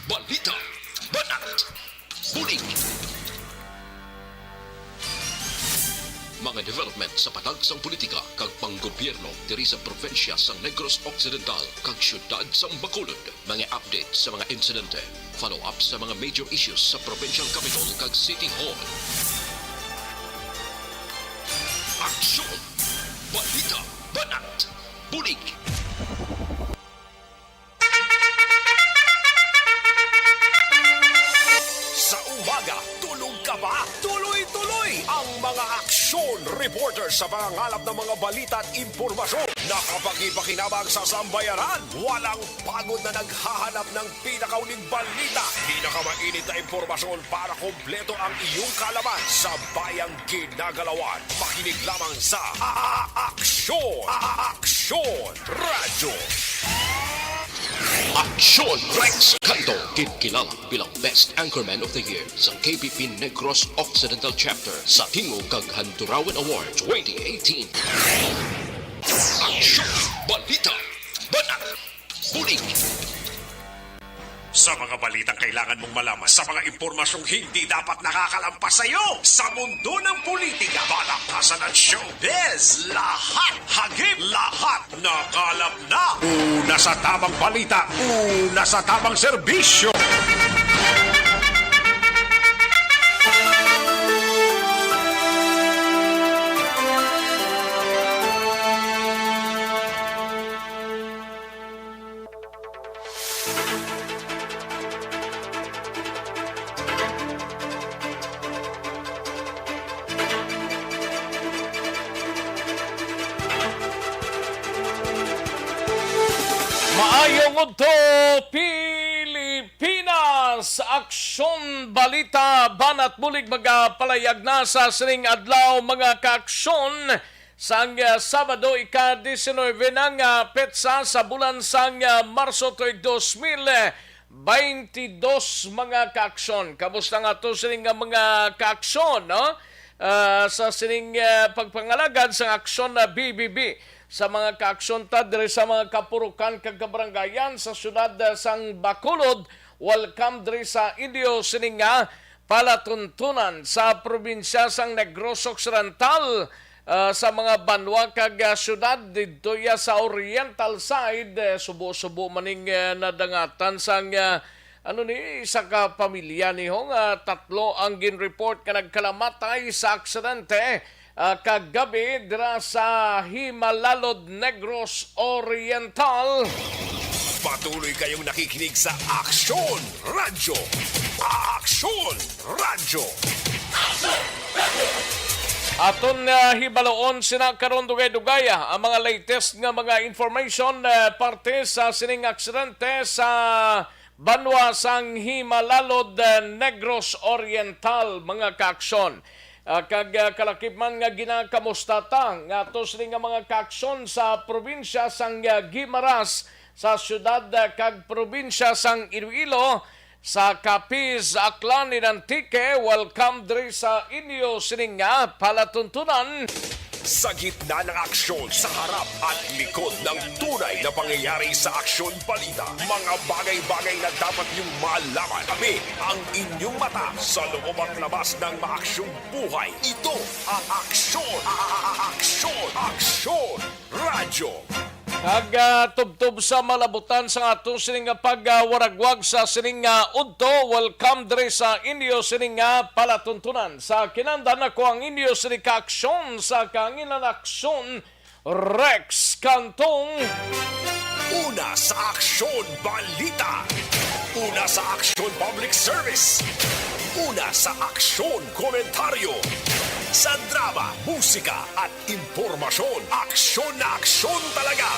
Balita, banat, bulig. Mga development sa patagsang politika kag panggobyerno diri sa probinsya sa Negros Occidental kag syudad sa Bacolod. Mga update sa mga insidente, follow up sa mga major issues sa provincial capital kag City Hall. Aksyon! Balita, banat, bulig. Sa umaga, tulog ka ba? Tuloy-tuloy ang mga aksyon reporter sa mga ngalap ng mga balita at impormasyon. Nakapag-ipakinabang sa sambayaran. Walang pagod na naghahanap ng pinakauling balita. Pinakamainit na impormasyon para kompleto ang iyong kalaman sa bayang ginagalawan. Makinig lamang sa Aksyon! Aksyon Radyo! Aksyon! Rex Canto, kinkilala bilang Best Anchorman of the Year sa KPP Negros Occidental Chapter sa Tingog kag Handurawan Award 2018. Aksyon! Balita! Banat! Bulig! Sa mga balitang kailangan mong malaman, sa mga impormasyong hindi dapat nakakalampas sa iyo, sa mundo ng politika, balakasan at showbiz, lahat hagip, lahat nakalap na. Una sa tamang balita, una sa tamang serbisyo. Maayong udto Pilipinas, aksyon balita banat bulig magapalayag na sa sining adlaw mga kaaksyon sang Sabado ika-19 ng petsa sa bulan sang Marso 2022 mga kaaksyon. Kamusta nga to sining mga kaaksyon, no? Sa sining pagpangalagad sa aksyon na BBB sa mga kaaksyon ta diri sa mga kapurukan kag kabarangayan sa syudad sang Bacolod. Welcome diri sa Indio sininga palatuntunan sa probinsya sang Negros Occidental sa mga banwa kag syudad didto sa oriental side. Subo-subo maning nadangatan sang isa ka pamilya ni hong tatlo ang gin-report ka nagkalamatay sa aksidente kagabi dira sa Himalalod, Negros Oriental. Patuloy kayong nakikinig sa Aksyon Radyo. Aksyon Radyo. Aton hibaloon sina karon dugay-dugaya ang mga latest nga mga information parte sa sining aksidente sa banwa sang Himalalod, Negros Oriental mga kaaksyon. Kag kalakip-man nga ginakamustata nga to sini nga mga kaaksyon sa probinsya sang Guimaras sa syudad kag probinsya sang Iloilo sa Capiz, Aklan, Antique. Welcome diri sa inyo sini nga palatuntunan. Sa gitna ng aksyon, sa harap at likod ng tunay na pangyayari sa Aksyon Balita, mga bagay-bagay na dapat niyong malaman. Kami ang inyong mata sa loob at labas ng maaksyong buhay. Ito ang Aksyon! Aksyon! Aksyon! Radyo! Kag tubtob sa malabutan sa ato sining pagwaragwag sa sining udto. Welcome diri sa inyo sining palatuntunan. Sa kinandan ako ang inyo sining kaaksyon sa kangilan aksyon Rex Cantong. Una sa Aksyon Balita. Una sa Aksyon Public Service. Una sa Aksyon Komentaryo. Sa drama, musika at impormasyon, aksyon na aksyon talaga.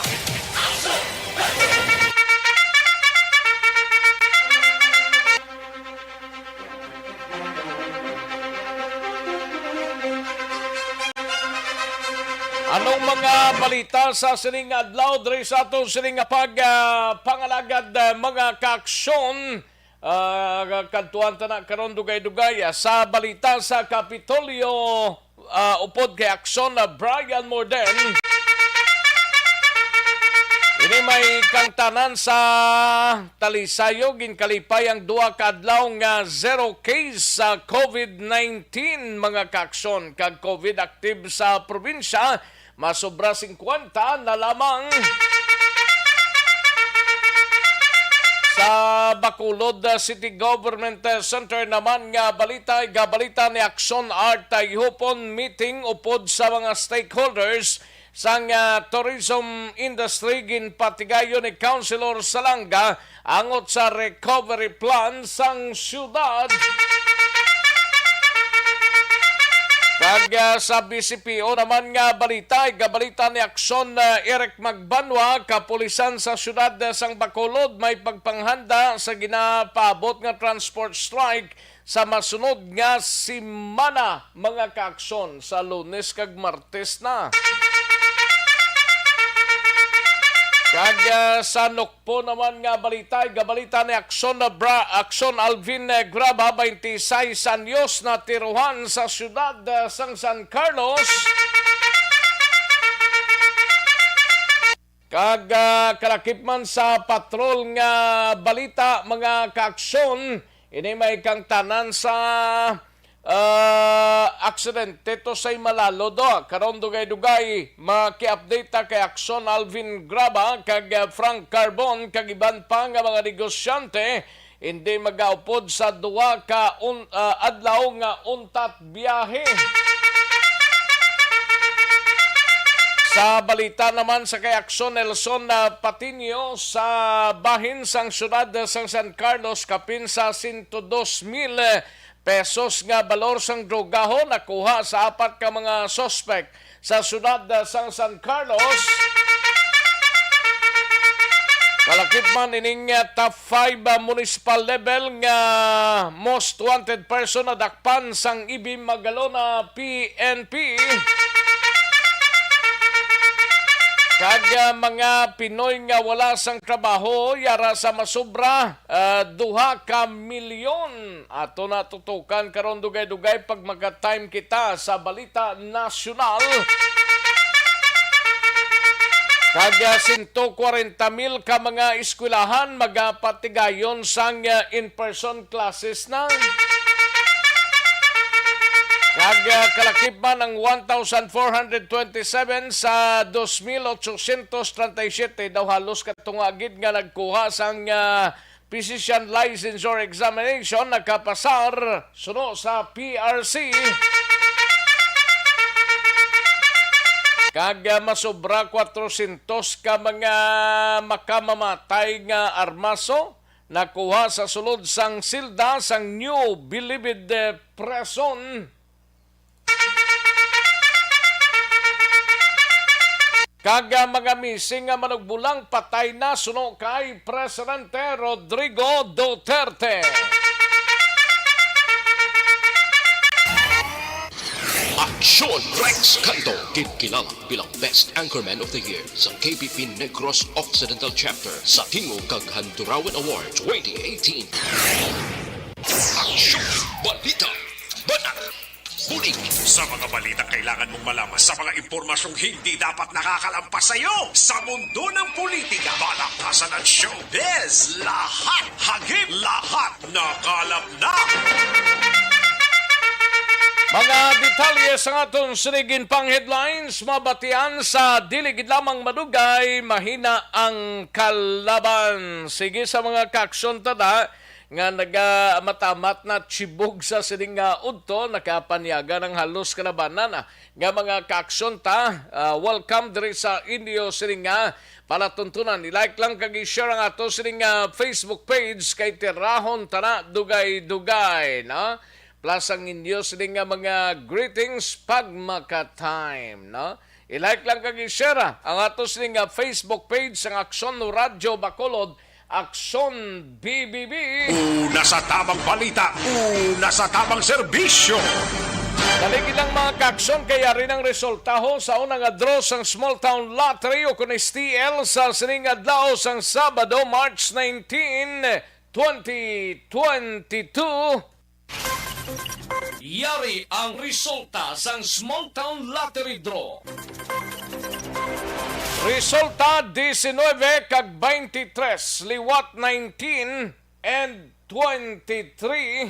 Anong mga balita sa sining adlaw diri sa ato sining pangalagad mga kaaksyon? Kantuan ta na karon dugay-dugay sa balita sa Kapitolyo upod kay aksyon na Brian Morden. Ini may kangtanan sa Talisayog, ginkalipay ang duha ka adlaw nga zero case sa COVID-19 mga kaaksyon. Kag COVID active sa probinsya, masobra 50 na lamang. Sa Bacolod City Government Center naman nga balita ni Aksyon Art Hupon meeting upod sa mga stakeholders sang tourism industry ginpatigayon ni Councilor Salanga angot sa recovery plan sang syudad. Kag sa BCPO naman nga balita ni Aksyon Eric Magbanwa, kapulisan sa syudad sang Bacolod may pagpanghanda sa ginapaabot nga transport strike sa masunod nga simana mga kaaksyon sa Lunes kag Martes na. Kag sa Nukpo naman nga balita ni Aksyon Alvin Graba, 26 anyos na tiruhan sa syudad sang San Carlos. Kag kalakip man sa patrol nga balita mga kaaksyon, ini may kangtanan sa aksidente to say malalo do karon dugay-dugay maki-update kay Aksyon Alvin Graba kag Frank Carbon kag iban pa nga mga negosyante hindi magaupod sa duha ka adlaw nga untat biyahe. Sa balita naman sa kay Aksyon Nelson Patinio sa bahin sang syudad sang San Carlos kapin sa 102,000 pesos nga balor sang drogaho nakuha sa apat ka mga suspect sa syudad sang San Carlos. Kalakip man ining top 5 municipal level nga most wanted person na dakpan sang Ibi Magalona PNP. Kag mga Pinoy nga wala sang trabaho yara sa masobra 2 ka milyon. Ato na tutukan karon dugay-dugay pag maga-time kita sa balita nasyonal. Kag 140,000 ka mga eskwelahan magapatigayon sang in-person classes na. Kag kalakip man ang 1,427 sa 2,837 daw halos katungagid nga nagkuha sang physician licensure examination nakapasar suno sa PRC. Kag masobra 400 ka mga makamamatay nga armaso nakuha sa sulod sang silda sang New Bilibid Prison. Kag mga missing nga manugbulang patay na suno kay Presidente Rodrigo Duterte. Aksyon Rex Canto, kilala bilang Best Anchorman of the Year sa KBP Negros Occidental Chapter sa Tingog kag Handurawan Award 2018. Aksyon Balita Banat Bulig. Sa mga balita kailangan mong malaman sa mga impormasyong hindi dapat nakakalampas sa iyo sa mundo ng politika, balakasan at showbiz. Lahat hagip, lahat nakalap na. Mga detalye sa aton sinigin pang headlines, mabatian sa diligid lamang madugay, mahina ang kalaban. Sige sa mga kaaksyon tada, nga nagamatamat na chibog sa sining udto nakapanyaga ng halos kalabanan nga mga kaaksyon ta welcome diri sa inyo sining palatuntunan. I-like lang kag i-share ang ato sining Facebook page kay Tirahon Tana Dugay-Dugay no? Plus ang inyo sining mga greetings pag maka-time no? I-like lang kag i-share ang ato sining Facebook page ang Aksyon Radio Bacolod, Aksyon BBB. Una sa tamang balita, una sa tamang serbisyo. Daligid lang mga kaaksyon kaya rin ang resultaho sa unang draw sang Small Town Lottery o kun STL sa sining adlaw sang Sabado, March 19, 2022. Yari ang resulta sang Small Town Lottery Draw. Resulta 19 kag 23, liwat 19 and 23.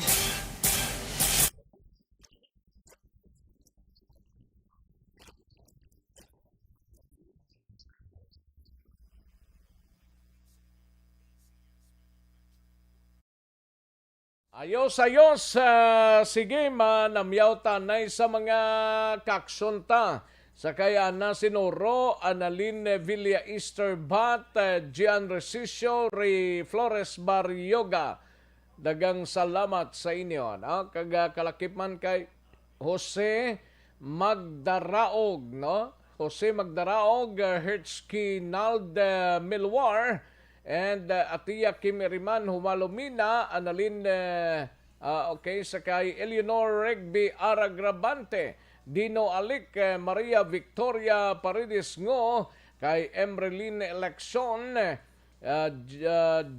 Ayos-ayos, sige manamyaw tanay sa mga kaksunta. Sa kaya na sinuro, Annalyn Villa Easterbat, Gian Resicio, Ray Flores Barrioga. Dagang salamat sa inyo. No? Kalakip man kay Jose Magdaraog, no? Jose Magdaraog, Hertzky Nald Milwar, and Atiya Kimiriman Humalumina, Annalyn, okay, sakay Eleanor Regby Aragrabante, Dino Alik, Maria Victoria Paredes Ngo, kay Emrelin Election,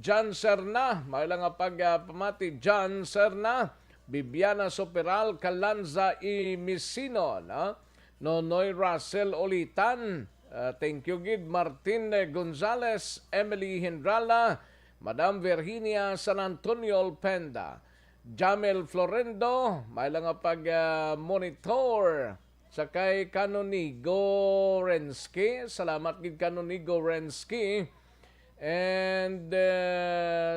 John Serna, may lang nga pamati, John Serna, Bibiana Soperal, Calanza Imisino, no? Nonoy Russell Olitan, thank you gid, Martin Gonzales, Emily Hindrala, Madam Virginia San Antonio Penda, Jamel Florendo, may lang monitor sa kay Canonigo Rensky, salamat gid Canonigo Rensky, and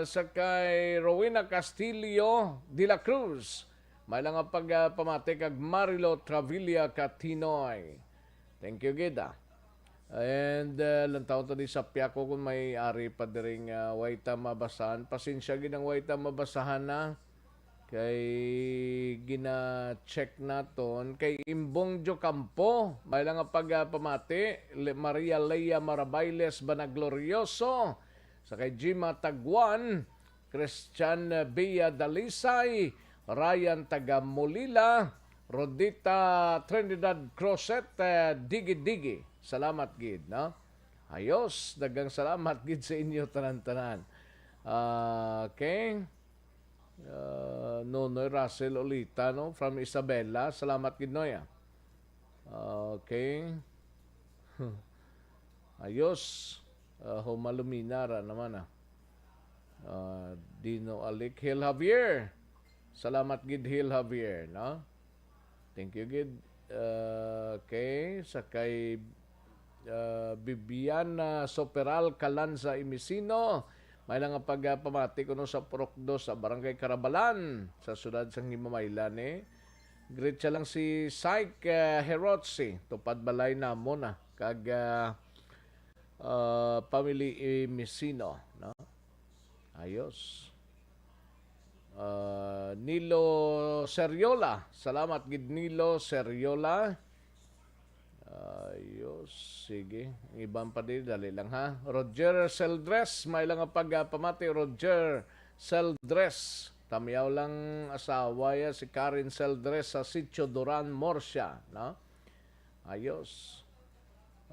sa kay Rowena Castillo de la Cruz, may lang pamati kag Marilo Travilla Catinoy. Thank you gid. And lantaw to di sa piyako kung may ari pa diring wayta mabasahan. Pasensya gid ang wayta mabasahan na. Kay gina-check naton kay Imbong Jo Campo, may lang pamati, Maria Leia Marabailes Banaglorioso, sa kay Jima Tagwan, Christian Bea Dalisay, Ryan Tagamulila, Rodita Trinidad Crosset, Digi-Digi. Salamat gid, no? Ayos, dagang salamat gid sa inyo tanan-tanan. Okay. Nonoy Russell Olita, no? From Isabela. Salamat gid noya. Okay. Ayos. Humaluminara naman Dino Alik, Hil Javier. Salamat gid Hil Javier, no? Thank you gid. Okay, sa kay Bibiana Soperal Calanza Imisino, may lang pamati kuno sa Porokdo sa Barangay Carabalan sa sudad sang Himamaylan Great siya lang si Syke Herotzi, tupad balay na mo na kag Family Imisino, no? Ayos. Nilo Seriola. Salamat gid Nilo Seriola. Ayos. Sige. Ibang pa din. Dali lang ha. Roger Seldres. May lang pamati. Roger Seldres. Tamiyaw lang asawa ya si Karen Seldres sa Sitio Duran, Morsia. No? Ayos.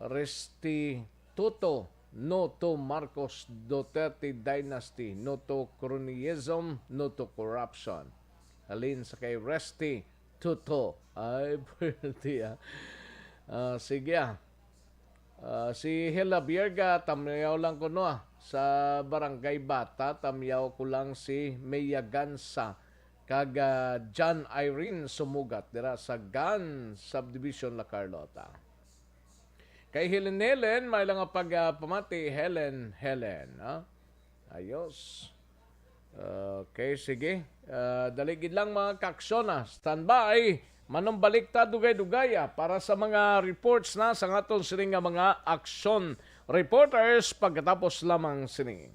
Restituto. No to Marcos Duterte Dynasty, no to cronyism, no to corruption. Halin sa kay Resti Tuto. Ay, pwede sige si Hela Bierga, tamiyaw lang ko sa Barangay Bata, tamiyaw ko lang si Maya Gansa, kag John Irene Sumugat, dira sa GAN Subdivision La Carlota. Kay Helen, may lang pamati, Helen. Ayos. Okay, sige. Daligid lang mga kaksona. Standby. Manong balikta dugay-dugaya para sa mga reports na sa aton sining mga action reporters pagkatapos lamang sini.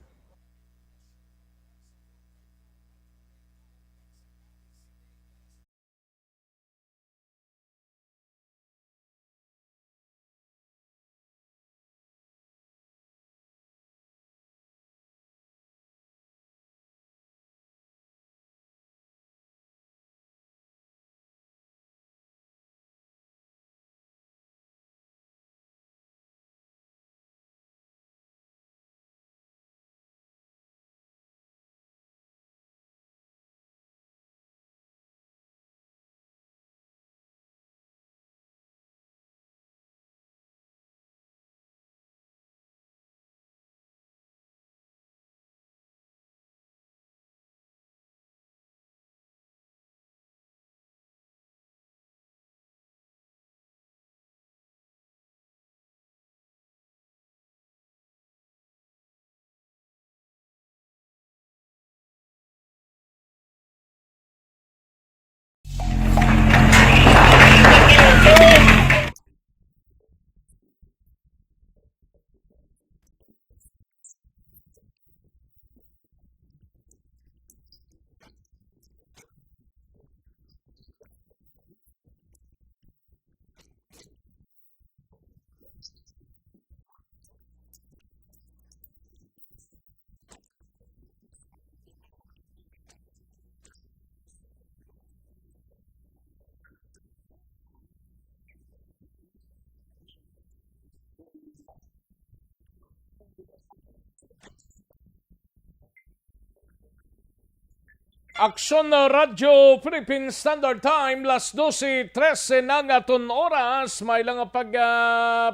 Aksyon na Radyo Philippine Standard Time, las 12:13 ng aton oras, may lang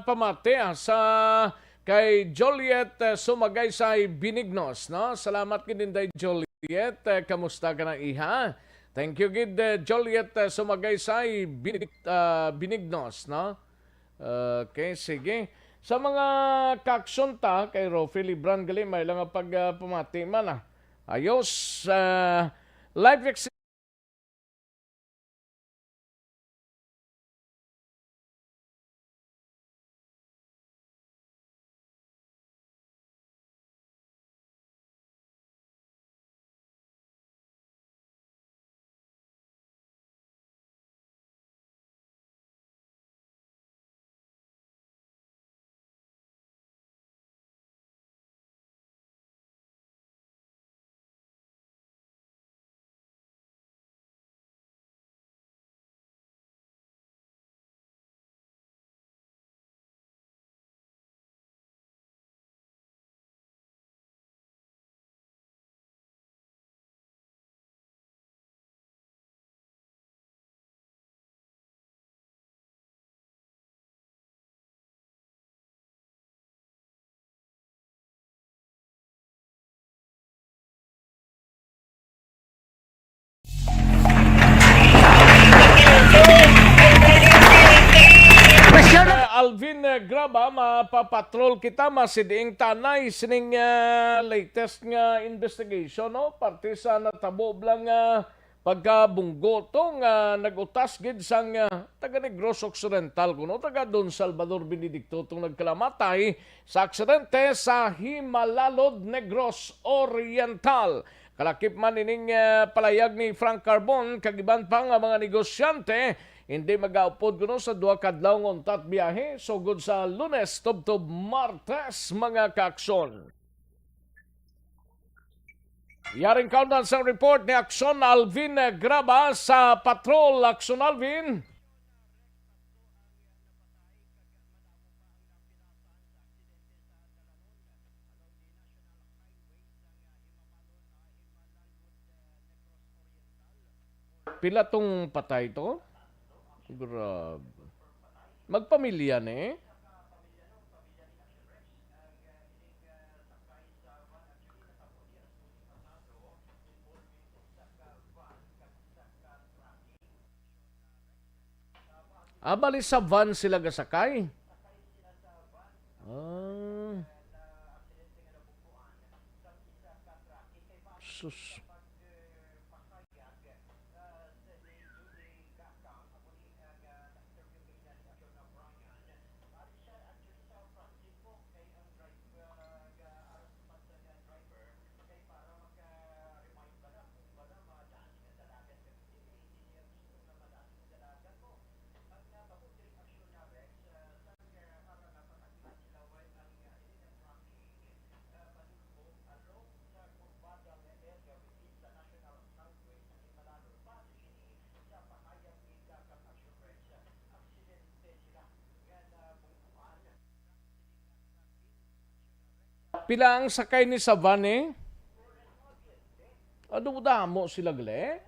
pamati sa kay Joliet Sumagaysay Binignos. No? Salamat gid day Joliet. Kamusta ka na iha? Thank you gid Joliet Sumagaysay Binignos. No? Okay, sige. Sa mga kaksyon ta, kay Rofi Libran gali, may lang pamati man. Ayos, live Alvin Graba, mapapatrol kita masidiing tanay sining latest nga investigation, no? Parte sa natabo blang pagkabunggo to nga nagutas gid sang taga Negros Occidental kuno taga Don Salvador Benedicto tong nagkalamatay sa aksidente sa Himalalod, Negros Oriental. Kalakip man ining palayag ni Frank Carbon kagiban pa nga mga negosyante hindi mag-aupod kuno sa duha kadlaw nga untat biyahe sugod sa Lunes tubtob Martes mga kaaksyon. Yaring countdown sa report ni Aksyon Alvin Graba sa Patrol. Aksyon Alvin. Pila tong patay to? Grabe. Magpamilya ni. Bali sa van sila gasakay. Sus. Pila ang sakay ni sa van eh? Ano damo sila gle?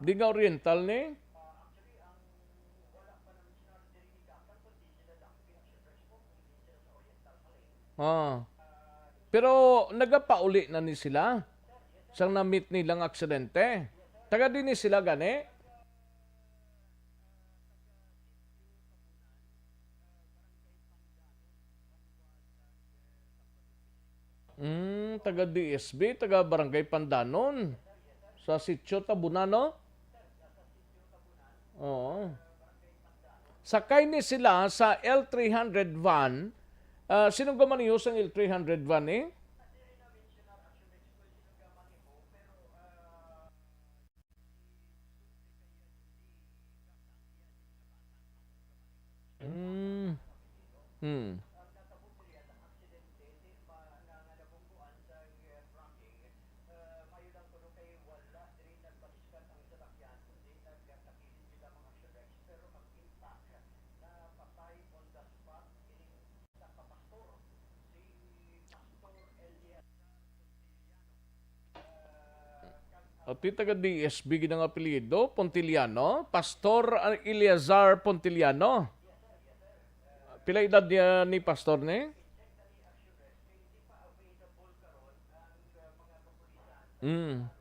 Di nga oriental ni? Pero nagapauli na ni sila sang na-meet nilang aksidente. Taga din ni sila gani? Taga DSB, taga Barangay Pandanon. Sa Sitio Tabunano? Oo. Sakay ni sila sa L300 van. Sinong gamaniho sa L300 van eh? Hmm. At taga DSB ginang apelyido, Pontiliano, Pastor Eleazar Pontiliano. Pila edad niya ni Pastor ni? Hmm.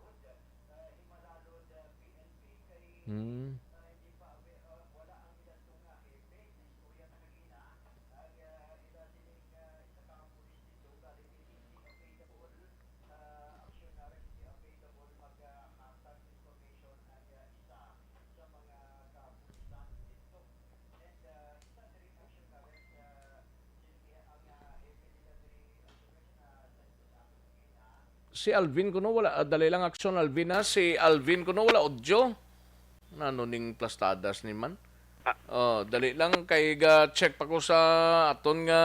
Hmm. Si Alvin kuno wala dali lang aksyon Alvin ha. Si Alvin kuno wala audio. Nano ning plastadas ni man. Oh, dali lang kay ga check pa ko sa aton nga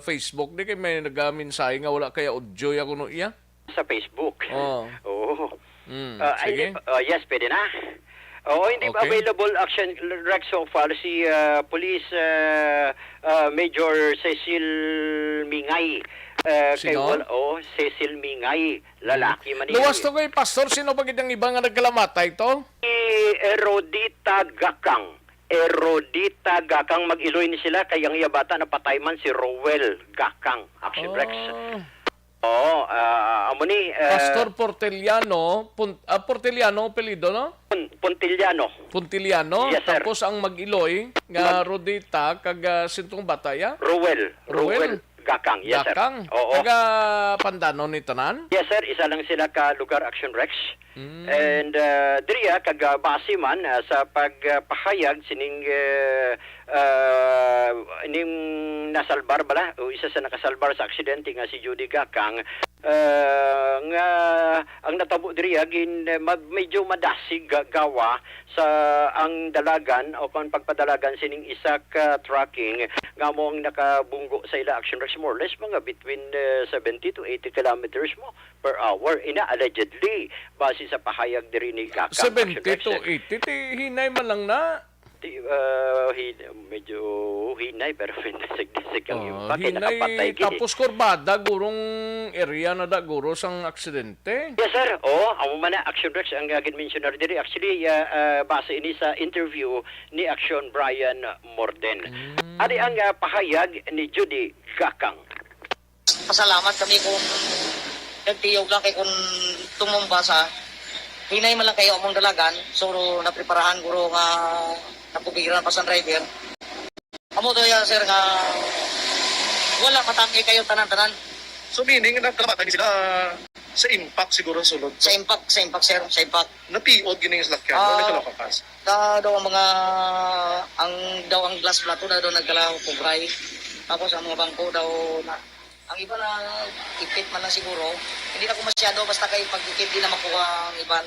Facebook di kay may nagamensahe nga wala kaya audio ya kuno iya. Sa Facebook. Oh. Oo. Sige. Yes, pwede na. Oo, hindi Okay. available action Rex so far si Police Major Cecil Mingay. Sino? Cecil Mingay, lalaki man Luwas to kay Pastor, sino ba gid ang iba nga nagkalamatay to? Erodita Gakang. Erodita Gakang mag-iloy ni sila kay ang iya bata na patay man si Rowell Gakang. Action Rex. Oo, amo ni Pastor Porteliano, Porteliano apelyido no? Pontiliano. Puntiliano, Yes, sir. tapos ang mag-iloy nga Rodita kag sintong bataya. Rowell Gakang. Yes, Dakang. sir. Oo. Taga Pandano ni tanan. Yes, sir. Isa lang sila ka lugar Action Rex. And diriya kag base man sa pagpahayag sining ning nasalbar bala o isa sa nakasalbar sa aksidente nga si Judy Gakang nga ang natabo diriya medyo madasig gawa sa ang dalagan o kung pagpadalagan sining isa ka tracking nga mo ang nakabunggo sa ila Action Rex more or less mga between 70 to 80 kilometers mo per hour ina allegedly base sa pahayag diri ni Gakang. 70 Action Rex. to 80. Ti hinay man lang na. Medyo hinay pero desig ang impact kay Hinay nakapatay gid. tapos kurbada gurong area na da guro sang aksidente. Yes, sir. Amo man na Action Rex ang mentionar diri. Actually, base ini sa interview ni Action Brian Morden. Adi ang pahayag ni Judy Gakang. Pasalamat kami kung nagtiyog lang kay kung tumumba sa hinay man lang kayo among dalagan so napreparahan guro nga napubiran pa sa driver amo to ya sir nga wala matangay kayo tanan-tanan So meaning, nagkalamatan sila sa impact siguro sulod. sa impact sir sa impact Napiod gini yung salakyan, Ah. nagkalapakas. daw ang glass plato daw nagkala kubray tapos ang mga bangko daw na ang iba na ipit man lang siguro hindi na ko masyado basta kayo pag ipit di na makuha ang iban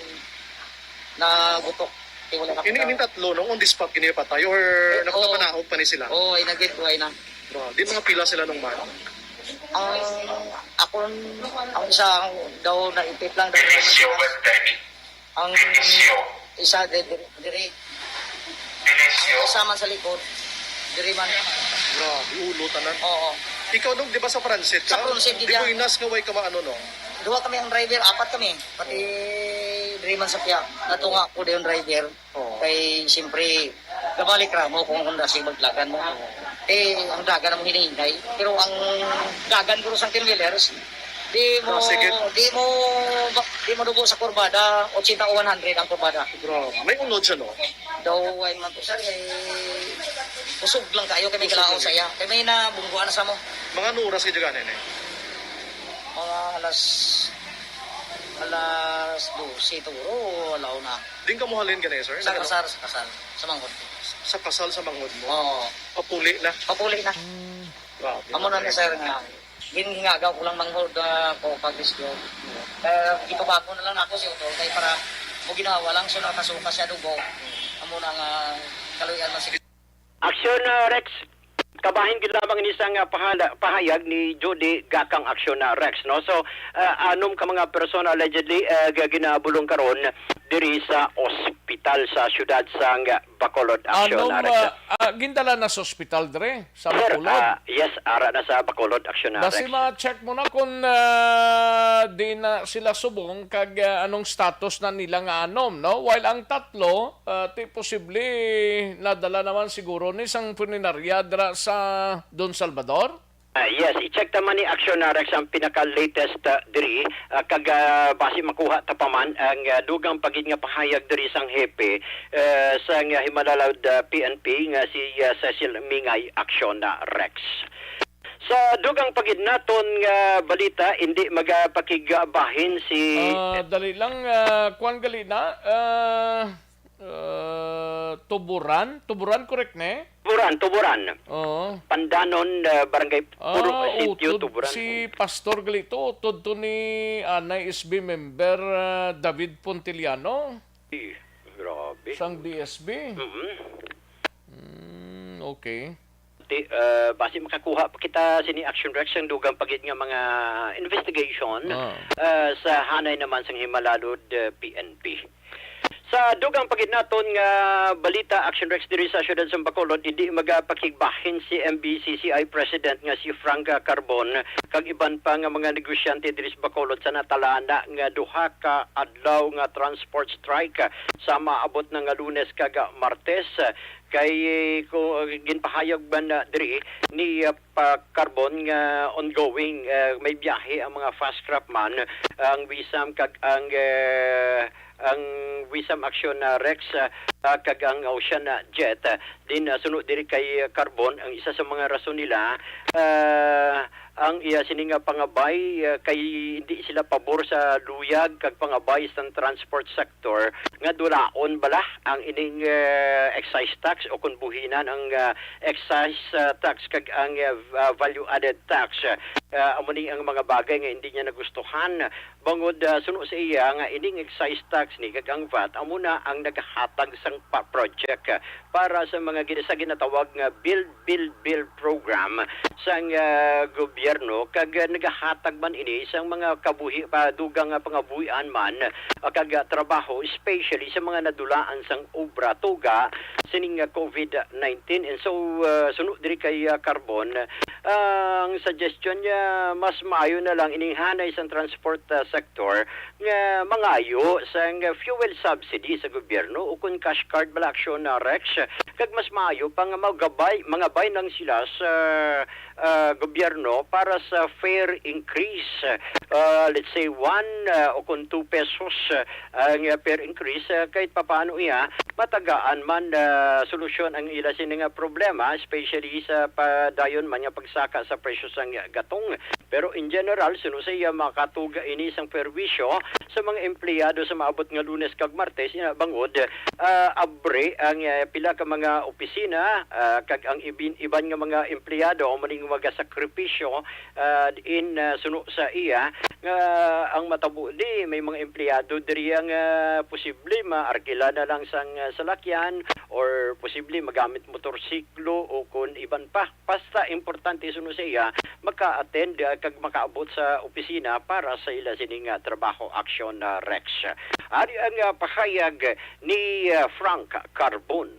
na gutok. Wala na Ini tatlo, nung on the spot gini patay or nakapanahog pa ni sila. Oo, inagit ko ay na. Di mga pila sila nung man. Ako, ang isa daw na ipit lang daw. Ang isa diri. Ang kasama sa likod. Diri man. Grabe, ulo tanan. Oo. Ikaw nung di ba sa Francis ka? Sa Francis, Di di ko ka. inas nga way ka maano no? Dua kami ang driver, apat kami. Pati diri man sa piyak. Natunga ko yung driver. Oo. Kay siyempre, gabalik ra mo kung Honda si maglagan mo. Ang dagan mo hinihintay. Pero ang dagan ko sa 10 wheelers, di Sige. mo dugo sa kurbada, 80 o 100 ang kurbada. Grabe. May unod siya no? Daw ay man to sir, usog lang kayo kay may kalao sa iya. Kay may nabungguan na sa mo. Mga ano oras ka dyan eh? Mga alas 12 turo, alaw na. Din ka muhalin ka na sir? Sa kasal, sa manghod. Sa kasal sa mangod mo? Oo, Papuli na. papuli na. Grabe. Amo na ni sir nga. Ginhingagaw ko lang manghod ko pag-disco. Ipabako na lang ako si Utol kay para mo ginawa lang so nakasuka siya dugo. Amo na nga kaluyan man si Action Rex. kabahin gid lamang ni isang pahayag ni Judy Gakang Aksyon na Rex, no. So anom ka mga persona allegedly ginabulong karon diri sa ospital sa syudad sang Bacolod Aksyon na Rex. Gindala na sa ospital dire sa Sir, Bacolod. yes, ara na sa Bacolod Aksyon na Rex. Basi ma-check mo na kung di na sila subong kag anong status na nila nga anom, no? While ang tatlo, ti posible nadala naman siguro ni isang puninarya dira sa Don Salvador. Yes, i-check naman ni Aksyon na Rex ang pinaka-latest diri kag basi makuha ta pa man ang dugang pagid nga pahayag diri sang hepe sang Himalalawd PNP nga si Cecil Mingay Aksyon na Rex. Sa dugang pagid naton nga balita, hindi magapakigabahin si Dali lang, kuan gali na, Tuburan, correct ne? Tuburan. Oo. Pandanon, barangay Puro Sitio, Tuburan. Si Pastor Galito, utod to ni Anay SB member David Pontiliano, Grabe. sang DSB. Mhm. Okay. Basi makakuha pa kita sini Action Rex ang dugang pagid nga mga investigation sa hanay naman sang Himalalud PNP. Sa dugang pagid naton nga balita Action Rex diri sa syudad sa Bacolod, hindi magapakigbahin si MBCCI President nga si Frank Carbon kag iban pa nga mga negosyante diri sa Bacolod sa natalana nga duha ka adlaw nga transport strike sa maabot na nga Lunes kag Martes. Kay ko ginpahayag ba na diri ni Carbon nga ongoing may biyahe ang mga fast craft man ang Wisam kag ang Wisam Aksyon na Rex kag ang Ocean Jet din sunod diri kay Carbon. Ang isa sa mga rason nila ang iya sininga pangabay kay hindi sila pabor sa luyag kag pangabay sa transport sector nga dulaon bala ang ining excise tax o kun buhinan ang excise tax kag ang value added tax. Amo ni ang mga bagay nga hindi niya nagustuhan bangod suno sa iya nga ining excise tax ni kag ang VAT amo na ang naghatag sang project para sa mga ginatawag nga build program sang gobyerno kag nagahatag man ini isang mga kabuhi dugang pangabuhian man kag trabaho especially sa mga nadulaan sang obra tuga sining COVID-19. And so sunod diri kay Carbon ang suggestion niya mas maayo na lang ininghanay sa transport sector nga mangayo sang fuel subsidy sa gobyerno o kun cash card bala aksyon na Rex kag mas maayo pang mga bay nang sila sa gobyerno para sa fare increase. Let's say 1 o kung 2 pesos ang fare increase kahit papaano iya matagaan man solusyon ang ila sining problema especially sa padayon man nga pagsaka sa presyo sang gatong. Pero in general suno sa iya makatuga ini sang perwisyo sa mga empleyado sa maabot nga Lunes kag Martes ina bangod abre ang pila ka mga opisina kag ang iban nga mga empleyado o maning mga sakripisyo in suno sa iya ang matabo di may mga empleyado diri ang posible maarkila na lang sang salakyan or posible magamit motorsiklo o kun iban pa basta importante suno sa iya maka-attend kag makaabot sa opisina para sa ila sining trabaho aksyon na Rex. Ari ang pahayag ni Frank Carbon.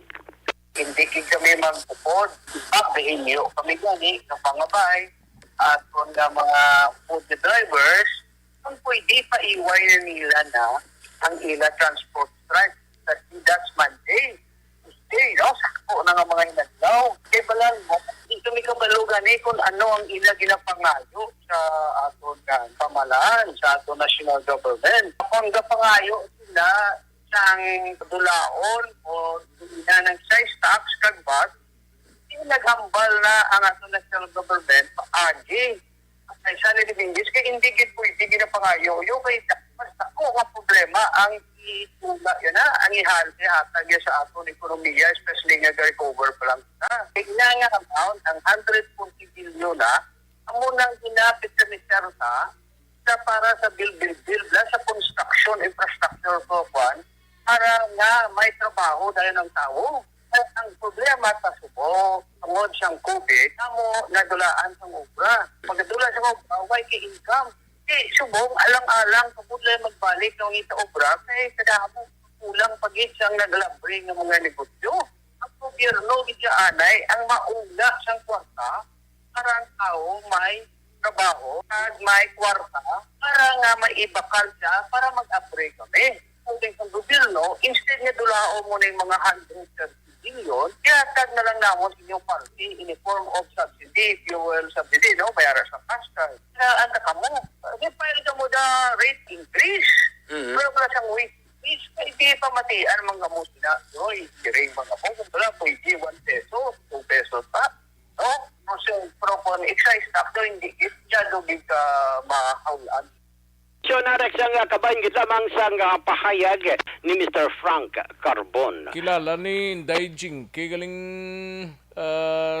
Hindi kami magpupod. Pagdahin niyo kami gani ng pangabay at kung na mga food drivers, kung pwede pa iwire nila na ang ila transport strike. That's Monday. Tuesday, no? Sakto na nga mga inadlaw. Kaya pala, hindi kami kabalugan kung ano ang ila ginapangayo sa aton pamalaan, sa aton national government. Kung gapangayo sila sang dulaon o dumina ng excise tax kag VAT, naghambal na ang aton national government paagi. Ay sa nilibingis kay hindi gid pwede ginapangayo yo kay basta ko ang problema ang itula yun na ang ihalti hatag sa aton ekonomiya especially nga recover pa lang na. Kaya nga amount ang 140 billion na amo nang ginapit sa Misterta sa para sa build sa construction infrastructure program para nga may trabaho dahil ng tao. Ang problema sa Subo, tungod siyang COVID, namo nadulaan sa obra. Pagdula sa obra, why kay income? Subong, alang-alang, pagudlay magbalik ng ita obra, kay kadamo kulang pagit siyang naglabring ng mga negosyo. Ang gobyerno, gitya anay, ang mauna siyang kwarta para ang tao may trabaho at may kwarta para nga may ibakal siya para mag-upgrade kami. Kung ang gobyerno, instead nga dulao mo na yung mga 130 billion, kaya tag na lang namon sa inyong party in a form of subsidy, fuel subsidy, no? Bayaran sa cash card. Kaya anda ka mo. File ka mo the rate increase. Pero pala siyang rate increase, hindi pa matian mga mo sila. No, i-ring mga mo. Kung pala, pwede 1 peso, 2 pesos pa. No? So, propon excise tax, no, hindi siya dugig ka mahawlaan. So, narex ang kabayan kita mang sang pahayag ni Mr. Frank Carbon. Kilala ni Inday Jinky, galing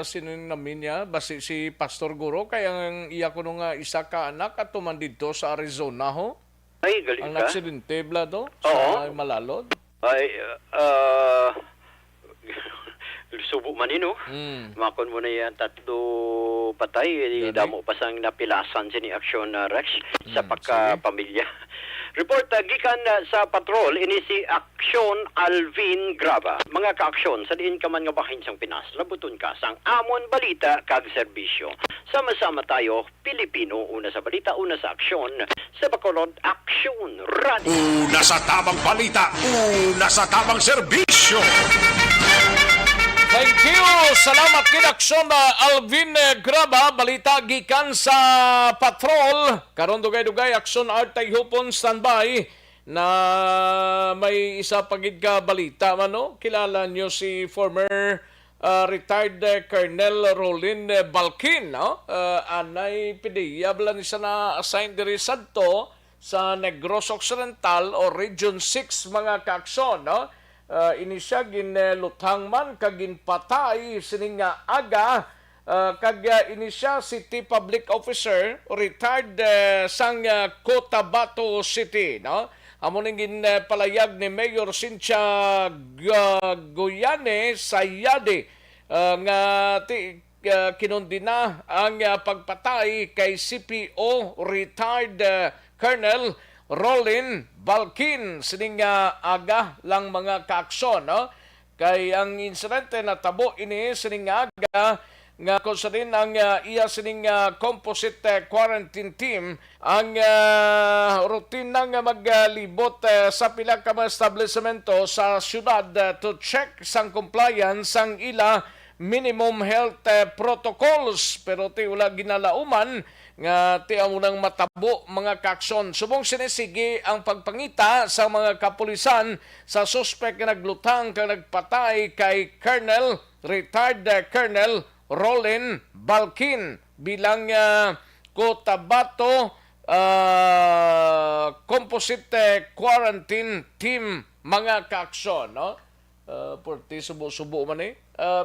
sino yung namin niya, basi si Pastor Guro, kaya ang iya ko nung isa ka anak at tuman dito sa Arizona ho. Ay, galing Ang ka? aksidente, Blado, Oo. sa Malalod. Ay, subo man ino. Makon mo na yan tatlo patay. Gani. Damo pa sang napilasan ni Action Rex sa sige. pagkapamilya. Report gikan sa patrol ini si Action Alvin Graba. Mga ka-aksyon sa diin ka man nga bahin sang Pinas, labuton ka sang amon balita kag serbisyo. Sama-sama tayo, Pilipino, una sa balita, una sa aksyon, sa Bacolod Action Radio. Una sa tamang balita, una sa tamang serbisyo. Thank you! Salamat kinaksyon na Alvin Graba, balita gikan sa patrol. Karon dugay-dugay, aksyon Artay Hupon standby na may isa pagid ka balita man, no? Kilala nyo si former retired Colonel Rolin Balkin, no? Anay pidiya bala ni siya na assign diri sadto sa Negros Occidental o Region 6 mga kaaksyon, no? Ini siya ginlutang man kagin patay sining nga aga kag ini siya City Public Officer retired sang Cotabato City, no? Amo ning ginpalayag ni Mayor Cynthia Goyane Sayade nga kinundina ang pagpatay kay CPO retired Colonel Rolin Balkin sining aga lang mga kaaksyon, no? Kay ang insidente na tabo ini sining aga nga kung sa rin ang iya sining composite quarantine team ang routine nga maglibot sa pila ka mga establishmento sa syudad to check sang compliance sang ila minimum health protocols, pero ti wala ginalauman nga ti amunang matabo mga kakson. Subong sinisigi ang pagpangita sa mga kapulisan sa suspect nga naglutang kang nagpatay kay retired Colonel Rolin Balkin bilang Cotabato Composite Quarantine Team mga kakson, no? Porti subo-subo man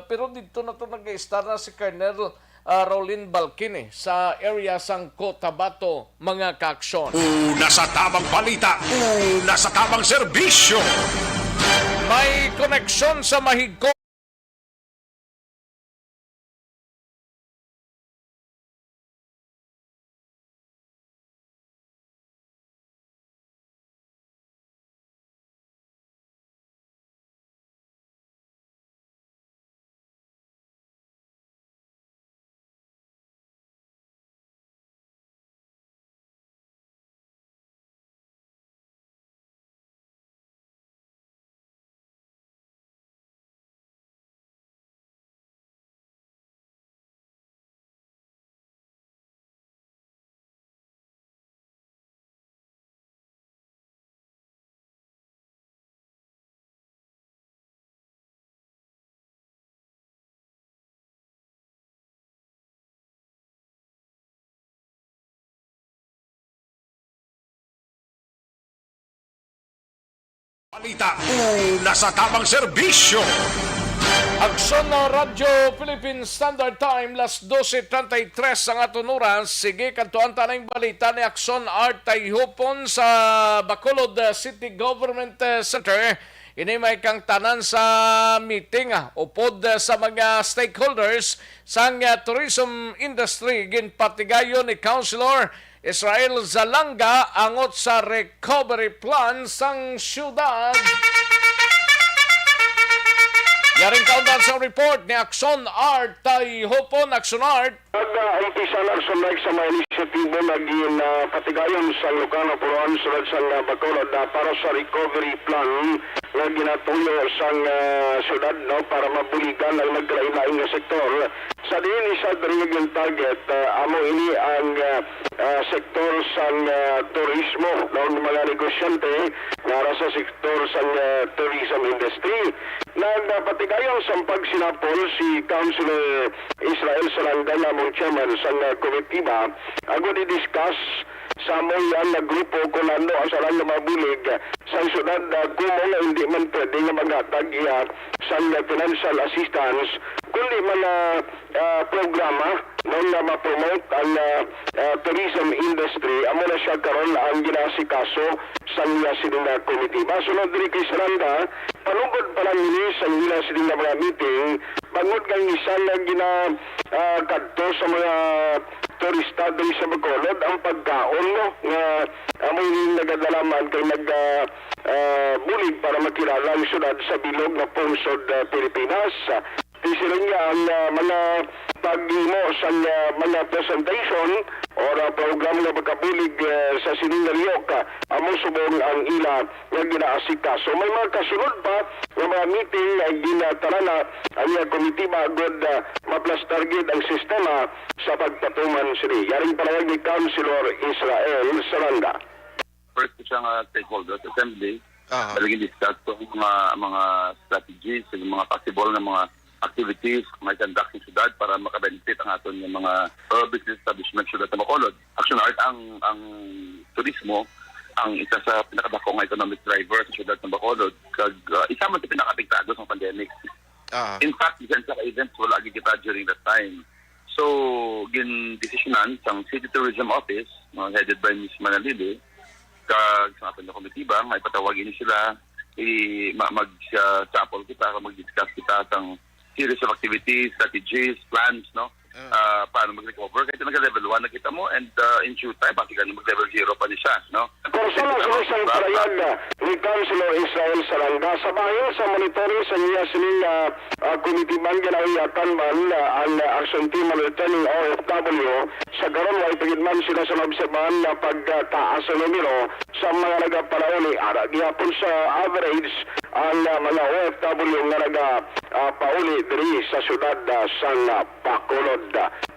pero dito na to nag-star na si Colonel Rolin Balkin sa area sang Cotabato mga kaaksyon. Una sa tamang balita, una sa tamang serbisyo. May koneksyon sa mahigko Balita, una sa tamang serbisyo. Aksyon na Radyo Philippine Standard Time, las 12:33 ang aton oras. Sige, kantuan tanang balita ni Aksyon Artay Hupon sa Bacolod City Government Center. Ini may kang tanan sa meeting upod sa mga stakeholders sang tourism industry ginpatigayon ni Councilor Israel Zalanga angot sa recovery plan sang syudad. Yaring kaundan sa report ni Action Art tay Hopon Action Art. Umpisa na sunay sa mga inisyatibo naging patigayon sa Lucano Puruan sulod sa Bacolod para sa recovery plan na ginatuyo sa syudad no, para mabuligan ang nagkalain-lain nga sektor. Sa diin isa yung target, amo ini ang sektor sa turismo ng mga negosyante para sa sektor sa tourism industry. Nagpatigayon sa pagsinapol si Councilor Israel Zalanga namong chairman sa komitiba ako di-discuss sa mga na grupo kung ano ang sarang na mabulig sa syudad kumo na hindi man pwede nga maghatag sa financial assistance kundi man programa na ma-promote ang tourism industry amo na siya karon ang ginasikaso sa niya sininga komitiba. Sunod diri kay Saranda, panugod pa lang ini sa nila sininga mga meeting bangod kang isa na kadto sa mga turista diri sa Bacolod ang pagkaon no nga amoy nagadalaman kay bulig para makilala ang syudad sa bilog na pungsod Pilipinas. Sila niya ang mga pag-imo sa mga presentation o program na pagkabulig sa Siningaliyok among subong ang ila nga ginaasika. So may mga kasunod pa ng mga meeting na ginatara ang iya komitiba agad maplas target ang sistema sa pagpatuman sini. Yaring palawag ni Councilor Israel Zalanga. First isang stakeholders assembly, talagang discuss ko mga strategies, mga possible na mga activities may conduct sa syudad para makabenefit ang aton ng mga business establishment syudad sa Bacolod. Action Art ang turismo ang isa sa pinakadakong economic driver sa syudad ng Bacolod kag isa man sa pinakapiktado sa pandemic. In fact, isa sa events wala gyud kita during that time. So, gin-desisyonan sang City Tourism Office headed by Ms. Manalili kag sa aton na komitiba may patawagin sila mag-sample kita mag-discuss kita sang series of activities, strategies, plans, no? Paano mag-recover. Kahit nag-level 1 na kita mo and in due time, bakit ka mag-level 0 pa niya siya, no? Kung saan sa isang parayag ni Councilor Israel Zalanga, sa bayan sa monitoring sa niya sining komitiban ginawiyatan man ang action team ng returning OFW sa garon ay pagidman sila sa obserbahan na pagtaas sa numero sa mga nagapalauli. Gihapon sa average ang mga OFW nga nagapauli diri sa syudad sa Bacolod.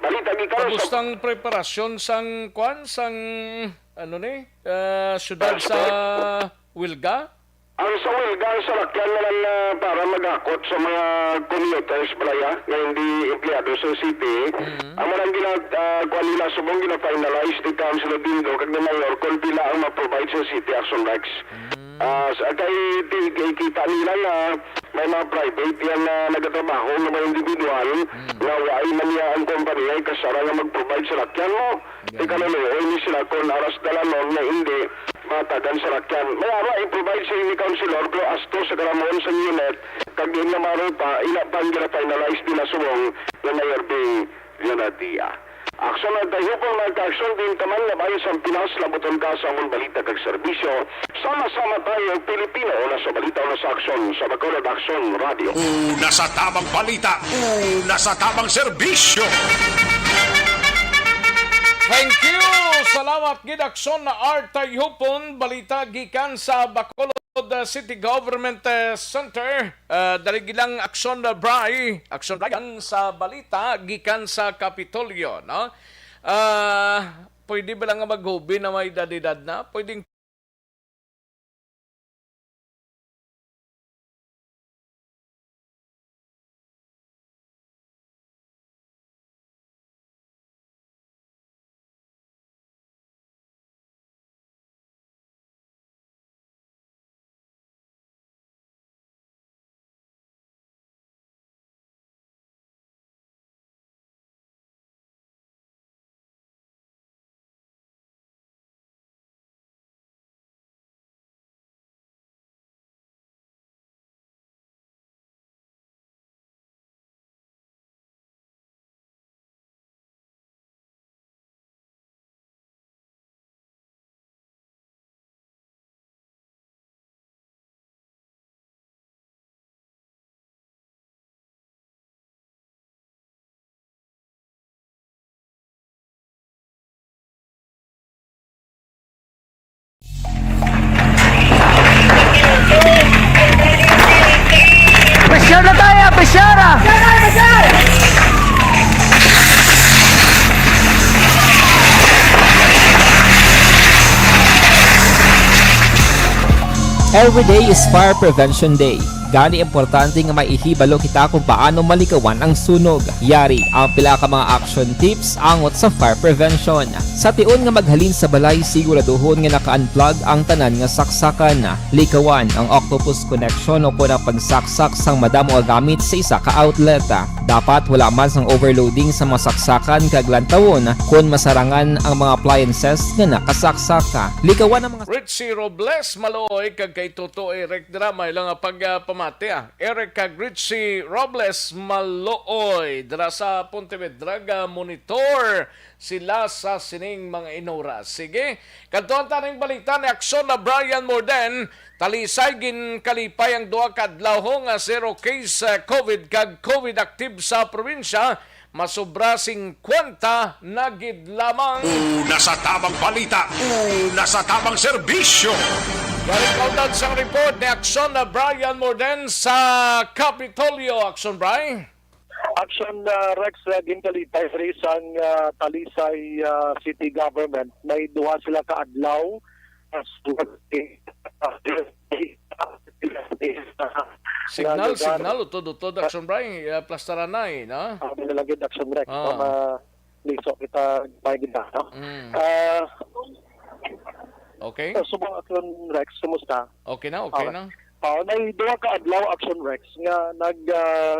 Balita gikan sa Kabustang preparasyon sang syudad sa Wilga? ang sa Wilga sa lakyan na lang para maghakot sa mga commuters balaya na hindi empleyado sa city. Ang marang nila subong gina-finalize ni Councilor Dindo kag ni Mayor kung pila ang ma-provide sa City Action Rex. Kay kita nila na may mga private yan na nagtatrabaho ng mga individual na wai man niya ang company ay kasara na mag-provide sa lakyan mo. Di ka na hindi sila kung aras dalanon na hindi matagan sa lakyan. May ara i-provide sa ini Councilor pero asto sa karamon sa unit kag din na marupa inapang gina-finalize din na subong na Mayor Bing Leonadia. Aksyon na tayo po magka-aksyon din taman na bayan sa Pinas, labuton ka sa among balita kag serbisyo. Sama-sama tayo Pilipino na sa balita na sa aksyon sa Bacolod Action Radio. Una sa tamang balita, una sa tamang serbisyo. Thank you! Salamat gid Aksyon na Art Tayhupon, balita gikan sa Bacolod City Government Center. Dali gilang Aksyon na Aksyon Brian sa balita gikan sa Kapitolyo, no? Pwede ba lang maghubi na may dadidad na? Pwedeng Every day is Fire Prevention Day. Gani importante nga maihibalo kita kung paano malikawan ang sunog. Yari ang pila ka mga action tips angot sa fire prevention. Sa tion nga maghalin sa balay, siguraduhon nga naka-unplug ang tanan nga saksakan. Likawan ang octopus connection o kung ang pagsaksak sang madamo nga gamit sa isa ka outlet. Dapat wala man sang overloading sa mga saksakan kag lantawon kung masarangan ang mga appliances nga nakasaksaka. Likawan ang mga Richie Robles Maloy kag kay Toto Eric Drama ilang pagpamati Eric kag Richie Robles Malooy dira sa Pontevedra monitor sila sa sining mga inora. Sige, kadtuan taning balita ni aksyon na Brian Morden talisay gin kalipay ang duha ka adlaw nga zero case COVID kag COVID active sa probinsya. Masobra 50 na gid lamang. Una sa tamang balita, una sa tamang serbisyo. Galing sa report ni Action na Brian Morden sa Capitolio. Action, Brian? Action Rex ginkalipay sang Talisay City Government. May duha sila ka adlaw Signal, utod Action, Brian. Plastaran na no? Nalagid Action Rex. Liso kita may gina, no? Okay. Subong Action Rex, kumusta? Okay na. May duha ka adlaw Action Rex nga nag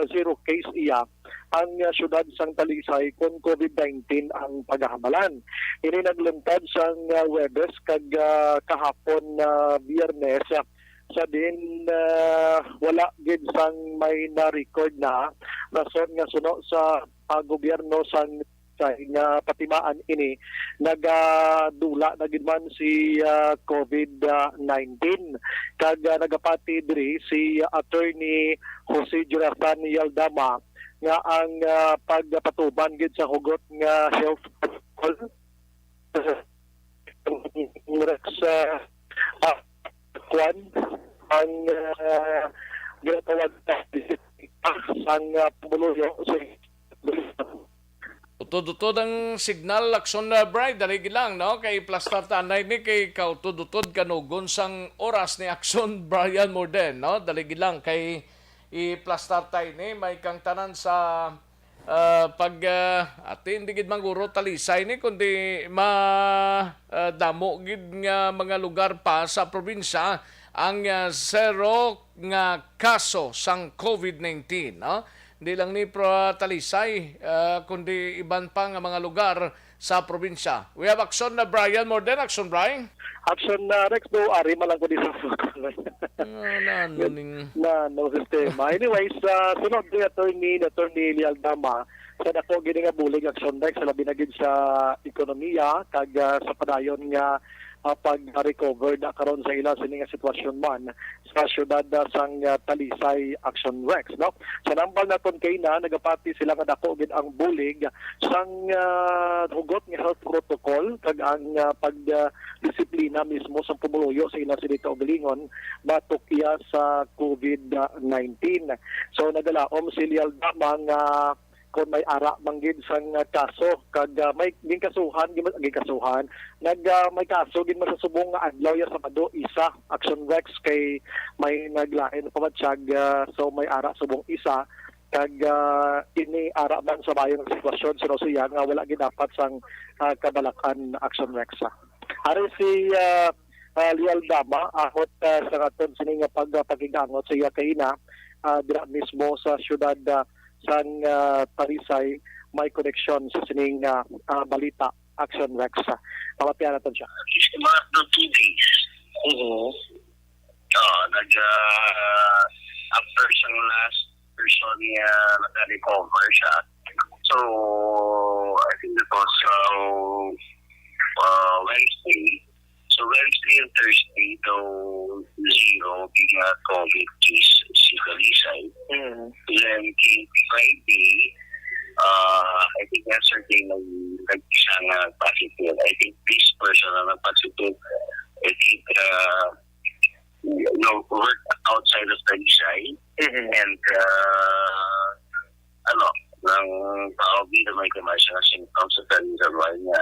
zero case iya ang syudad sang Talisay kung COVID-19 ang paghahamalan. Ini nagluntad sang Webes kag kahapon Biyernes sa din wala gid sang may na-record na rason nga suno sa gobyerno sang nga patimaan ini nagadula na gid man si COVID-19 kag nagapati diri si Attorney Jose Jonathan Yaldama nga ang pagpatuban gid sa hugot nga health Rex kwan ang ginatawag ang pumuluyo sa Utod-utod ang signal Action na Brian. Dari lang, no? Kay plastar tanay ni kay kautod-utod kanugon sang oras ni Action Brian Morden, no? Dari lang kay i-plastar tayo ni may kang tanan sa atin di gid mangguro Talisay ni kundi damo gid nga mga lugar pa sa probinsya ang zero nga kaso sang COVID-19, no? Hindi lang ni Talisay, kundi iban pa nga mga lugar sa probinsya. We have Action na Brian Morden. Action, Brian? Action na Rex, do ari malang ko di sa no sistema. Anyways, sunod ni Attorney Lialdama sa dako gini nga bulig Action Rex sa labi na gid sa ekonomiya kag sa padayon nga pag-recover na karon sa ila sining sitwasyon man sa syudad sang Talisay Action Rex, no? Sa nambal naton kay na nagapati sila nga dako gid ang bulig sang hugot nga health protocol kag ang pagdisiplina mismo sa pumuluyo sa ila silita og galingon batok iya sa COVID-19. So nagalaom si Lialdama nga kung may ara manggid sang kaso kag may ginkasuhan may kaso gid masasubong nga adlaw ya Sabado isa Action Rex kay may naglain pamatsyag so may ara subong isa kag ini ara man sa bayong sitwasyon sinusuya nga wala gid dapat sang kabalakan Action Rex. Ari si Lialdama ahot sa aton sining pagpakigangot sa iya kaina dira mismo sa syudad sang Talisay may connection sa sining balita Action Rex. Pamatiyan natin siya. Mga 2 days. After siyang last person niya nag-recover siya. So, I think that was Wednesday. So, Wednesday and Thursday, though, zero being a COVID case si Talisay. Then, Friday, I think yesterday, nag-isa nga positive. I think this person na positive, I think, work outside of Talisay. And, ng tawag na may kamasya na symptoms sa Talisay niya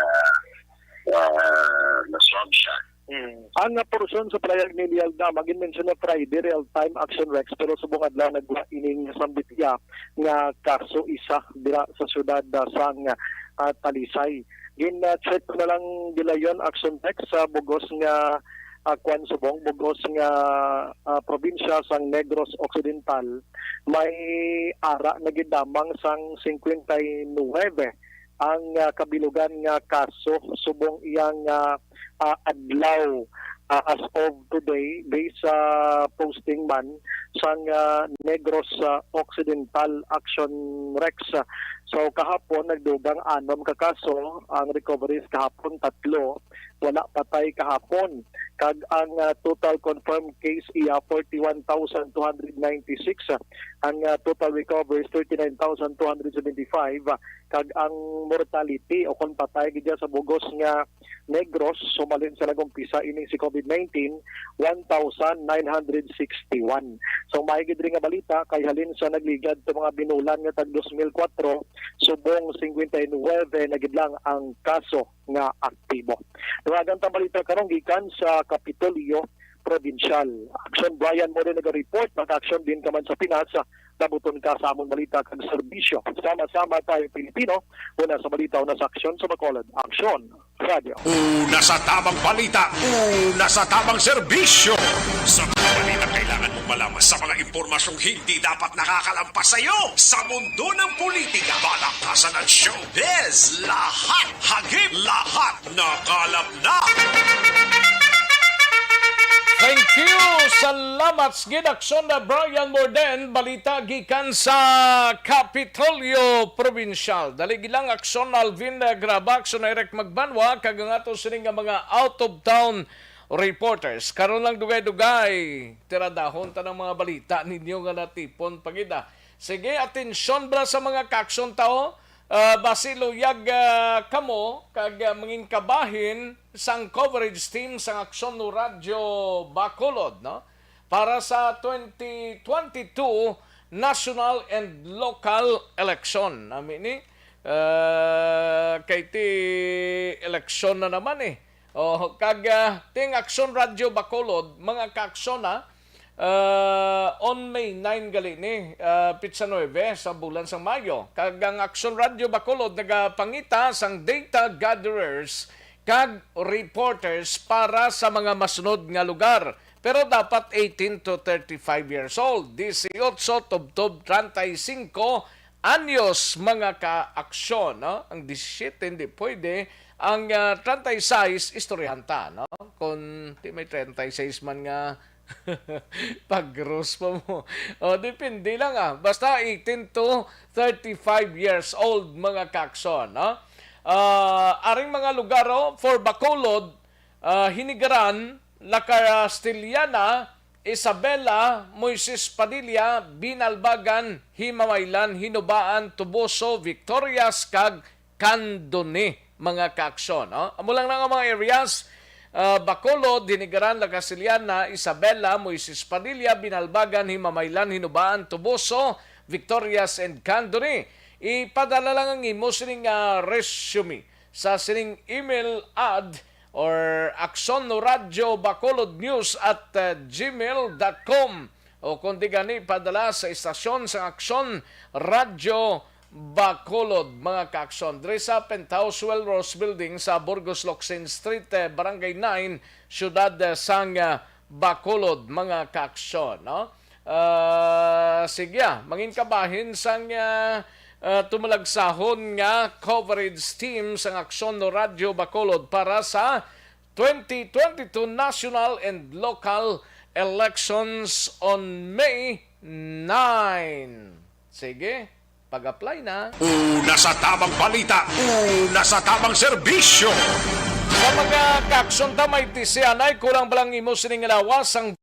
na swab siya. Ang porsyon sa playag ni Lialda, magin-mention na Friday, real-time action Rex, pero subong adlaw nagwa ining sambitya nga kaso isa dira sa syudad sang Talisay. Gin-check na lang gilayon action Rex sa bugos nga Kwan Subong, bugos nga probinsya sang Negros Occidental, may ara na gidamang sang 59 ang kabilugan nga kaso subong iyang adlaw as of today based sa posting man sang Negros Occidental Action Rex. So kahapon nagdugang 6 ka kaso, ang recoveries kahapon 3, wala patay kahapon. Kag ang total confirmed case iya 41,296, ang total recoveries 39,275, kag ang mortality o kung patay gidya sa bugos nga Negros sumalin sa nagumpisa ining si COVID-19 1,961. So maigid rin nga balita kay halin sa nagligad sa mga binulan nga tag 2004 subong 59 na gidlang ang kaso nga aktibo. Dumagan ta balita karon gikan sa Kapitolyo Provincial. Action Brian mo rin nag-report, mag-action din ka man sa Pinas, nabuton ka sa among balita kag serbisyo. Sama-sama tayo Pilipino, una sa balita, una sa aksyon sa Bacolod. Aksyon Radio. Una sa tamang balita, una sa tamang serbisyo. Sa mga balita kailangan mong malaman sa mga impormasyong hindi dapat nakakalampas sa iyo. Sa mundo ng politika, balakasan at showbiz, lahat hagip, lahat nakalap na. Thank you! Salamat sa gidaksyon na Brian Morden, balita gikan sa Kapitolyo Provincial. Dali gilang aksyon Alvin Grabak, so na Eric Magbanwa, kagangato sining nga mga out-of-town reporters. Karon lang dugay-dugay, tiradahon ta ng mga balita ninyo nga natipon pagida. Sige, atensyon bra sa mga kaksyon tao, basiluyag kamo kag mangin kabahin sang coverage team sang Aksyon no Radyo Bacolod, no, para sa 2022 national and local election. Ni kay ti election na naman kag ting Aksyon Radyo Bacolod mga kaaksyon na on May 9 gali ni Pitsa 9 sa bulan sang Mayo. Kag ang Aksyon Radyo Bacolod nagapangita sang data gatherers kag reporters para sa mga masunod nga lugar. Pero dapat 18 to 35 years old, 18 tubtob 35 anyos mga ka-aksyon, no? Ang 17 hindi pwede, ang 36 istoryanta, no? Kung di may 36 man nga pag-gross pa mo. O, depende lang Basta 18 to 35 years old mga kakson, no? Aring mga lugar for Bacolod, Hinigaran, La Castellana, Isabela, Moises Padilla, Binalbagan, Himamaylan, Hinubaan, Tuboso, Victorias, kag Candone mga kakson, no? Amo lang nga mga areas, Bacolod, Hinigaran, La Castellana, Isabela, Moises Padilla, Binalbagan, Himamaylan, Hinubaan, Tuboso, Victorias, and Candone. Ipadala lang ang imo sining resume sa sining email ad or aksonradiobacolodnews@gmail.com o kung di gani padala sa istasyon sa Aksyon Radio Bacolod mga kaakson. Dre sa Penthouse Welrose Building sa Burgos Locsin Street, Barangay 9, Siyudad sang Bacolod mga kaakson, no? Sige, mangin kabahin sang tumalagsahon nga coverage team sa Aksyon no Radyo Bacolod para sa 2022 national and local elections on May 9. Sige, pag-apply na. Una sa tamang balita, una sa tamang serbisyo. Sa mga kaksyon tamay tisianay, kulang balang imo sining lawas ang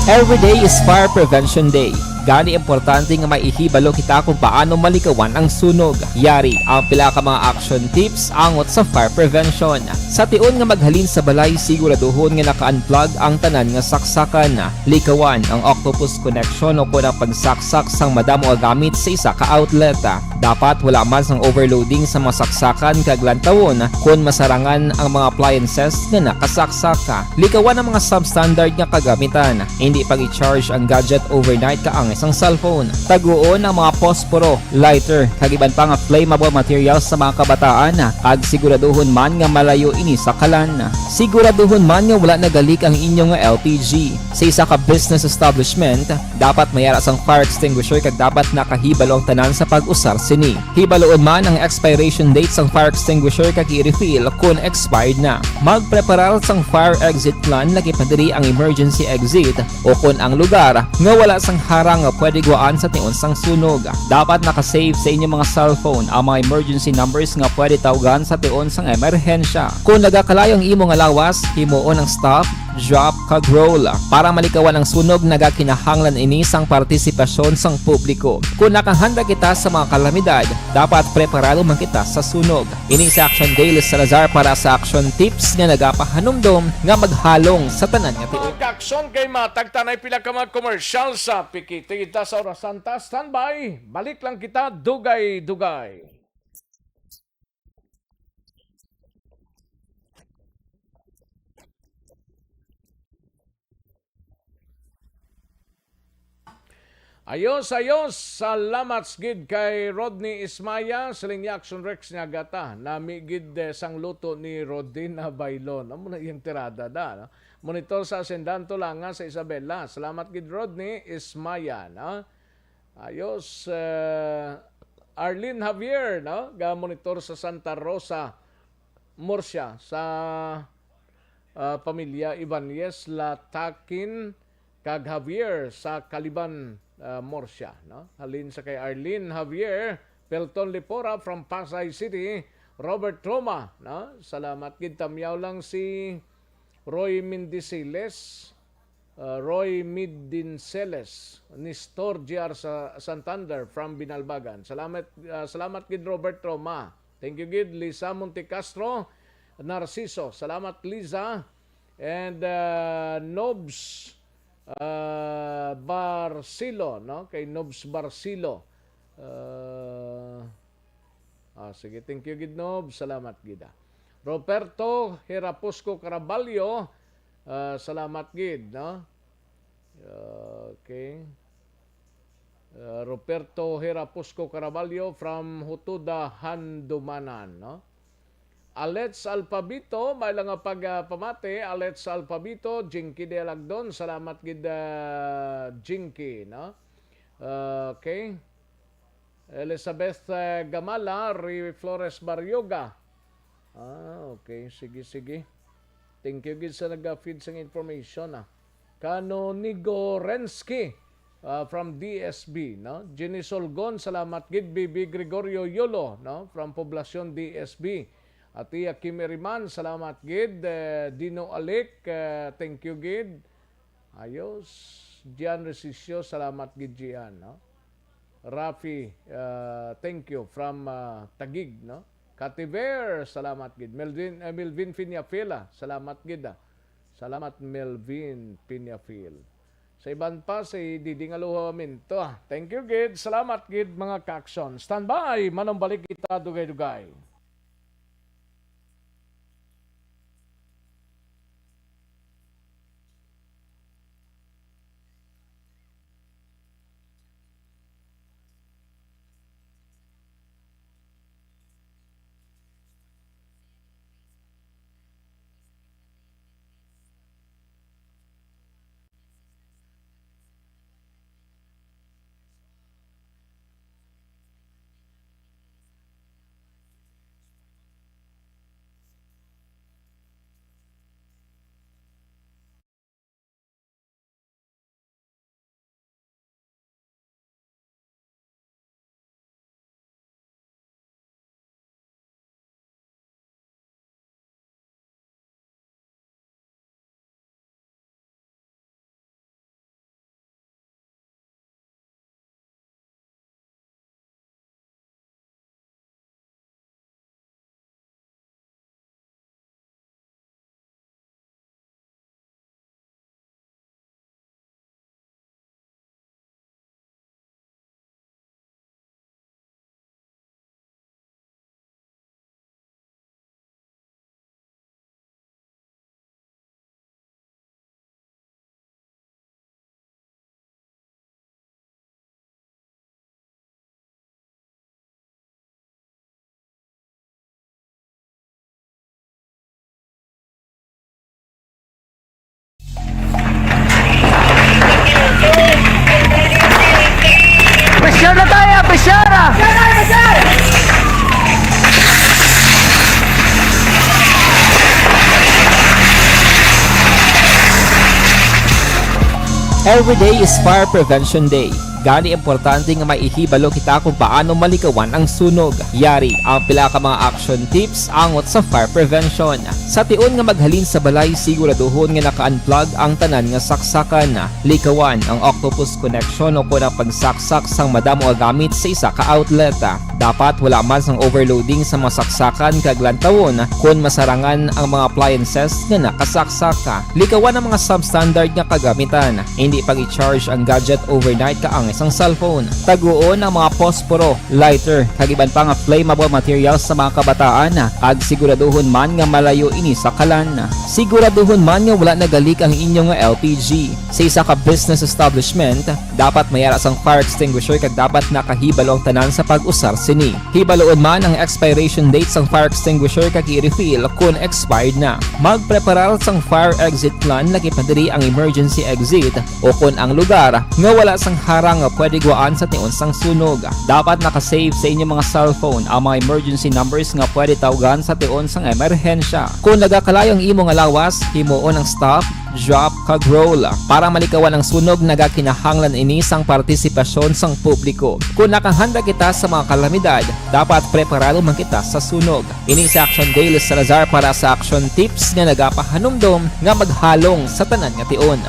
Every day is Fire Prevention Day. Gani importante nga maihibalo kita kung paano malikawan ang sunog. Yari ang pila ka mga action tips angot sa fire prevention. Sa tiun nga maghalin sa balay, siguraduhon nga naka-unplug ang tanan nga saksakan. Likawan ang octopus connection o kung ang pagsaksak sang madamo gamit sa isa ka outlet. Dapat wala man sang overloading sa mga saksakan kag lantawon kung masarangan ang mga appliances nga nakasaksaka. Likawan ang mga substandard nga kagamitan. Hindi pag i-charge ang gadget overnight kaang isang cellphone. Taguon ang mga posporo, lighter, kag iban pa nga flammable materials sa mga kabataan kag siguraduhon man nga malayo ini sa kalan. Siguraduhon man nga wala nagalik ang inyong nga LPG. Sa isa ka business establishment, dapat mayara sang fire extinguisher kag dapat nakahibalo ang tanan sa pag-usar sini. Hibaloon man ang expiration date sang fire extinguisher kag i-refill kung expired na. Magpreparar sang fire exit plan lagi pa diri ang emergency exit o kung ang lugar nga wala sang harang nga pwede guwaan sa tiun sang sunog. Dapat nakasave sa inyong mga cellphone ang mga emergency numbers nga pwede tawagan sa tiun sang emerhensya. Kung nagakalayo ang imong lawas, himuon ang stop, drop, kag roll. Para malikawan ang sunog, nagakinahanglan ini sang partisipasyon sang publiko. Kung nakahanda kita sa mga kalamidad, dapat preparado man kita sa sunog. Ini sa Action Daily Salazar para sa action tips nga nagapahanumdom nga maghalong sa tanan nga tiun. Kakson kay matagtanay pila ka mga commercial sa pikiti kita sa Oras Santa. Standby. Balik lang kita dugay-dugay. Ayos, salamat gid kay Rodney Ismaya sa linya Action Rex niya gata. Nami gid sang luto ni Rodin na baylon. Amo na yung tirada da. No? Monitor sa Asendanto lang sa Isabela. Salamat gid Rodney Ismaya. No? Ayos, Arlene Javier, no? Ga monitor sa Santa Rosa, Murcia sa pamilya Ibanez Latakin kag Javier sa Caliban, Murcia, no? Halin sa kay Arlene Javier, Pelton Lipora from Pasay City, Robert Roma, no? Salamat gid tamyaw lang si Roy Mindisiles, Roy Midinceles, Nestor GR sa Santander from Binalbagan. Salamat gid Robert Roma. Thank you gid Lisa Montecastro, Narciso. Salamat Lisa and Nobs Barcilo, no? Kay Nobs Barcilo. Sige, thank you gid Nobs. Salamat gid. Roberto Herapusco Caraballo, salamat gid, no? Okay. Roberto Herapusco Caraballo from Hutuda, Handumanan, no? Alets Alpabito, may lang nga pagpamate, Alets Alpabito, Jinky de Lagdon, salamat gid Jinky, no? Okay. Elizabeth Gamala, Ri Flores Baryoga. Okay, sige. Thank you gid sa nag-feed sa information, Kanonigo Rensky, from DSB, no? Jenny Solgon, salamat gid Bibi Gregorio Yolo, no? From Poblacion DSB. At iya Kim Eriman, salamat gid. Dino Alik, thank you gid. Ayos. Gian Resisio, salamat gid Gian, no? Rafi, thank you from Tagig, no? Kativer, salamat gid. Melvin Piñafila, salamat gid. Salamat Melvin Piñafil. Sa iban pa, si Diding Aluhamento. Thank you gid. Salamat gid mga kakson. Standby, manong balik kita dugay-dugay. Every day is Fire Prevention Day. Gani importante nga maihibalo kita kung paano malikawan ang sunog. Yari ang pila ka mga action tips angot sa fire prevention. Sa tiun nga maghalin sa balay, siguraduhon nga naka-unplug ang tanan nga saksakan. Likawan ang octopus connection o kung ang pagsaksak sang madamo nga gamit sa isa ka outlet. Dapat wala man sang overloading sa mga saksakan kag lantawon kung masarangan ang mga appliances nga nakasaksaka. Likawan ang mga substandard nga kagamitan. Hindi pag i-charge ang gadget overnight kaang isang cellphone. Taguon ang mga posporo, lighter, kag iban pa nga flammable materials sa mga kabataan. Kag siguraduhon man nga malayo ini sa kalan. Siguraduhon man nga wala nagalik ang inyong LPG. Sa isa ka business establishment, dapat mayara sang fire extinguisher kag dapat nakahibalo ang tanan sa pag-usar sini. Hibaloon man ang expiration date sang fire extinguisher kag i-refill kung expired na. Magpreparar sang fire exit plan laki padiri ang emergency exit o kung ang lugar nga wala sang harang nga pwede guwaan sa tiun sang sunog. Dapat nakasave sa inyong mga cellphone ang mga emergency numbers nga pwede tawagan sa tiun sang emerhensya. Kung nagakalayo ang imo nga lawas, himuon ang stop, drop, kag roll. Para malikawan ang sunog, nagakinahanglan ini sang partisipasyon sang publiko. Kung nakahanda kita sa mga kalamidad, dapat preparado man kita sa sunog. Ini sa Action Daily Salazar para sa action tips nga nagapahanumdom nga maghalong sa tanan nga tiun.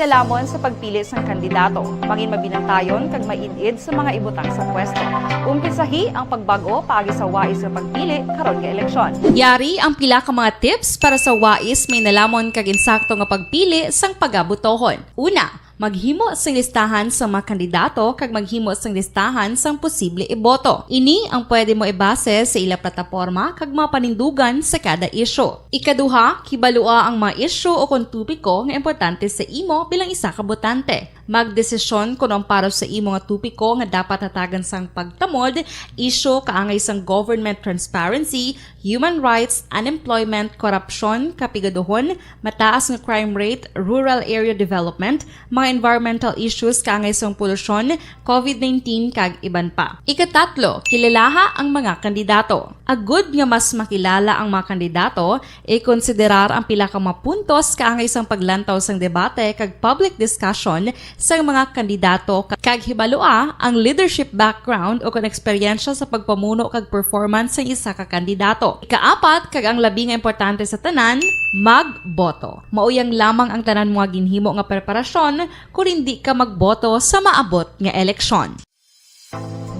Nalamon sa pagpili ng kandidato, pangin mabinantayon kag mainid sa mga ibutang sa pwesto. Umpisahi ang pagbago paagi sa wais sa pagpili karon nga eleksyon. Yari ang pila ka mga tips para sa wais may nalamon kag insakto nga pagpili sang pagabutohon. Una, maghimo sang listahan sa mga kandidato kag maghimo sang listahan sang posible iboto. Ini ang pwede mo ibase sa ila plataporma kag mga panindugan sa kada isyu. Ikaduha, kibalua ang mga isyu o kung tupiko nga importante sa imo bilang isa ka botante. Magdesisyon kung ang para sa imo nga tupiko nga dapat hatagan sang pagtamod, isyu kaangay sang government transparency, human rights, unemployment, korupsyon, kapigaduhon, mataas nga crime rate, rural area development, mga environmental issues kaangay sang polusyon, COVID-19 kag iban pa. Ikatatlo, kilalaha ang mga kandidato. Agud nga mas makilala ang mga kandidato, i-konsiderar ang pila ka mga puntos kaangay sang paglantaw sang debate kag public discussion sa mga kandidato kag hibalua ang leadership background o kung eksperyensya sa pagpamuno kag performance sa isa ka kandidato. Ikaapat, kag ang labi nga importante sa tanan, magboto. Mauyang lamang ang tanan mga ginhimo nga preparasyon kung hindi ka magboto sa maabot nga eleksyon.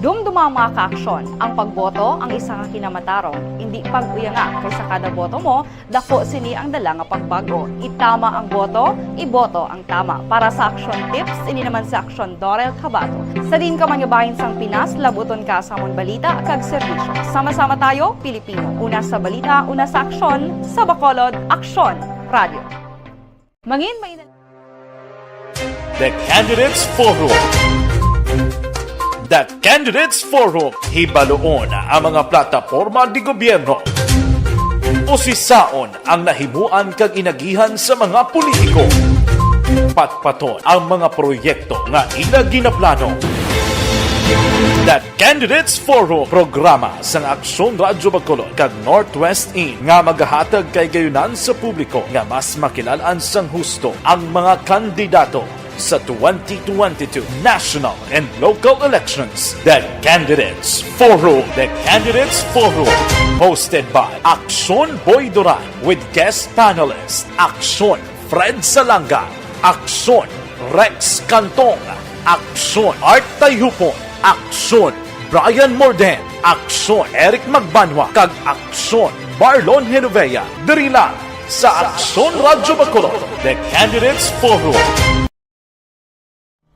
Dumduma ang mga kaaksyon, ang pagboto ang isa ka kinamatarong. Hindi pag-uyanga kaysa kada boto mo, dako sini ang dala nga pagbago. Itama ang boto, iboto ang tama. Para sa action tips, ini naman sa Action Dorel Cabato. Sa din ka manyabahin sang Pinas, labuton ka sa amon balita kag serbisyo. Sama-sama tayo, Pilipino. Una sa balita, una sa aksyon, sa Bacolod, Aksyon Radio. Mangin may The Candidates Forum. The Candidates Forum, hibaloon ang mga plataporma di gobyerno. Usisaon ang nahimuan kag inagihan sa mga politiko. Patpaton ang mga proyekto nga ila ginaplano. The Candidates Forum, programa sa Aksyon Radyo Bacolod kag Northwest In nga magahatag kay gayunan sa publiko nga mas makilalaan sang husto ang mga kandidato sa 2022 national and local elections. The Candidates Forum. The Candidates Forum. Hosted by Aksyon Boy Duran with guest panelists Aksyon Fred Salanga, Aksyon Rex Cantong, Aksyon Art Tayhupon, Aksyon Brian Morden, Aksyon Eric Magbanwa, kag Aksyon Marlon Genovea. Diri lang sa Aksyon Radyo Bacolod. The Candidates Forum.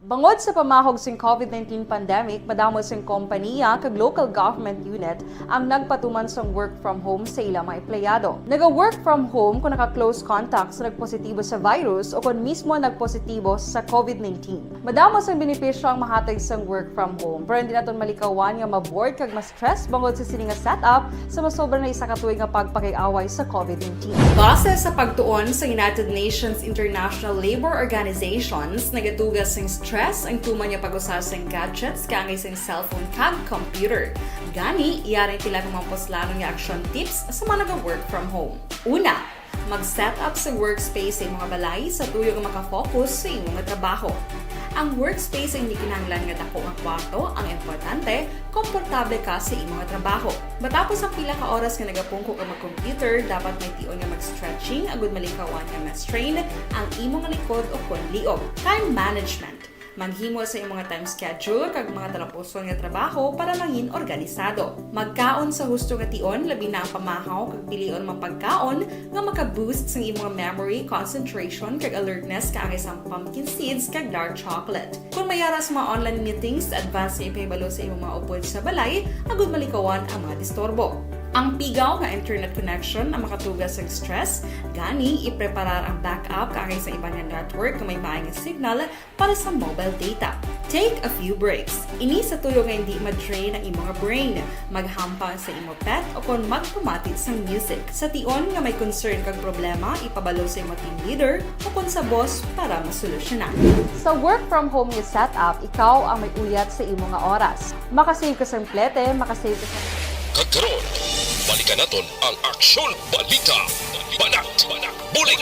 Bangod sa pamahog sing COVID-19 pandemic, madamo sing kompanya kag local government unit ang nagpatuman sang work from home sa ilang mga empleyado. Naga-work from home kung naka-close contact sa nagpositibo sa virus o kung mismo nagpositibo sa COVID-19. Madamo sang benepisyo ang mahatag sang work from home, pero hindi naton malikawan nga ma-bored kag ma-stress bangod sa sini nga setup sa masobra na isa ka tuig nga pagpakiaway sa COVID-19. Base sa pagtuon sa United Nations International Labour Organizations, nagatugas sing stress ang tuman niya pag-usar sa gadgets kangay sa cellphone kag computer. Gani, iyaring tila ng mga poslano nga action tips sa mga nag-work from home. Una, Mag-set up sa workspace sa imong mga balay sa tuyo nga makafocus sa imong nga trabaho. Ang workspace ay hindi kinahanglan nga dako nga kwarto, ang importante, komportable ka sa imong nga trabaho. Matapos ang pila ka oras nga nagapungko ka mag-computer, dapat may tion nga mag-stretching agud malikawan nga ma-strain ang imong nga likod o kon liog. Time management. Maghimo sa imong mga time schedule kag mga talapuson nga trabaho para mangin organisado. Magkaon sa husto nga tion, labi na ang pamahaw kag pilion mang pagkaon nga maka-boost sa imong memory, concentration kag alertness kaangay sang pumpkin seeds kag dark chocolate. Kung mayara sa mga online meetings, advance nga ipahibalo sa imong mga upod sa balay, agud malikawan ang mga disturbo. Ang pigaw nga internet connection ang makatugas sa stress, gani ipreparar ang backup kaangay sa ibang network nga may maayong signal para sa mobile data. Take a few breaks. Ini sa tuyo nga hindi ma-drain ang imong brain. Maghampang sa imong pet o kon magpumatit sa music. Sa tion nga may concern kag problema, ipabalo sa imong team leader o kon sa boss para masolusyonan. Sa work from home nga setup, ikaw ang may uyat sa imong nga oras. Makasave ka sa plete, makasave ka sa Kagkaroon, balikan naton ang Aksyon Balita. Banat, bulig.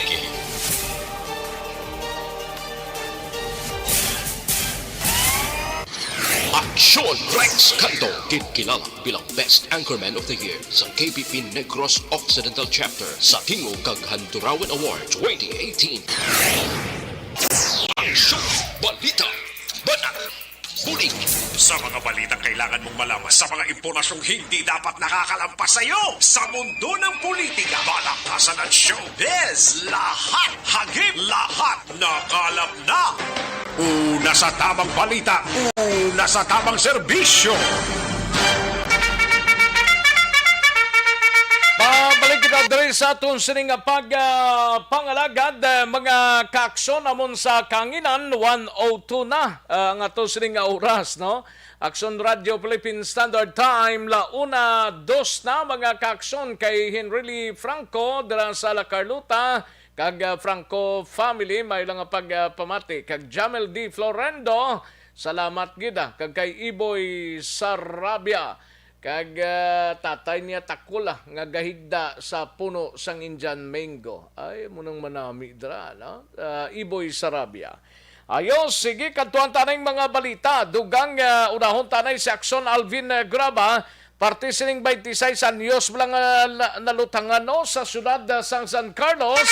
Aksyon Rex Canto, kilala bilang Best Anchorman of the Year sa KBP Negros Occidental Chapter sa Tingog kag Handurawan Award 2018. Aksyon Balita. Banat, bulig. Sa mga balitang kailangan mong malaman, sa mga impormasyong hindi dapat nakakalampas sa iyo, sa mundo ng politika, balakasan at showbiz, lahat hagip, lahat nakalap na. Una sa tamang balita, una sa tamang serbisyo. Pabalik kita diri sa atong sining pangalagad mga kaaksyon amon sa Kanginan 102 na ang atong sining oras, no? Aksyon Radio Philippine Standard Time launa 2 na mga kaaksyon kay Henry Lee Franco dira sa La Carlota kag Franco family may lang pagpamati kag Jamel D. Florendo salamat gida kag kay Iboy Sarabia kag tatay niya Takula nga gahigda sa puno sang Indian mango. Ay munang manami dra, no? Iboy Sarabia. Ayos, sige kadtuan tanay mga balita. Dugang unahon tanay si Aksyon Alvin Graba, parte sining 26 anyos lang nalutangan no sa syudad sang San Carlos.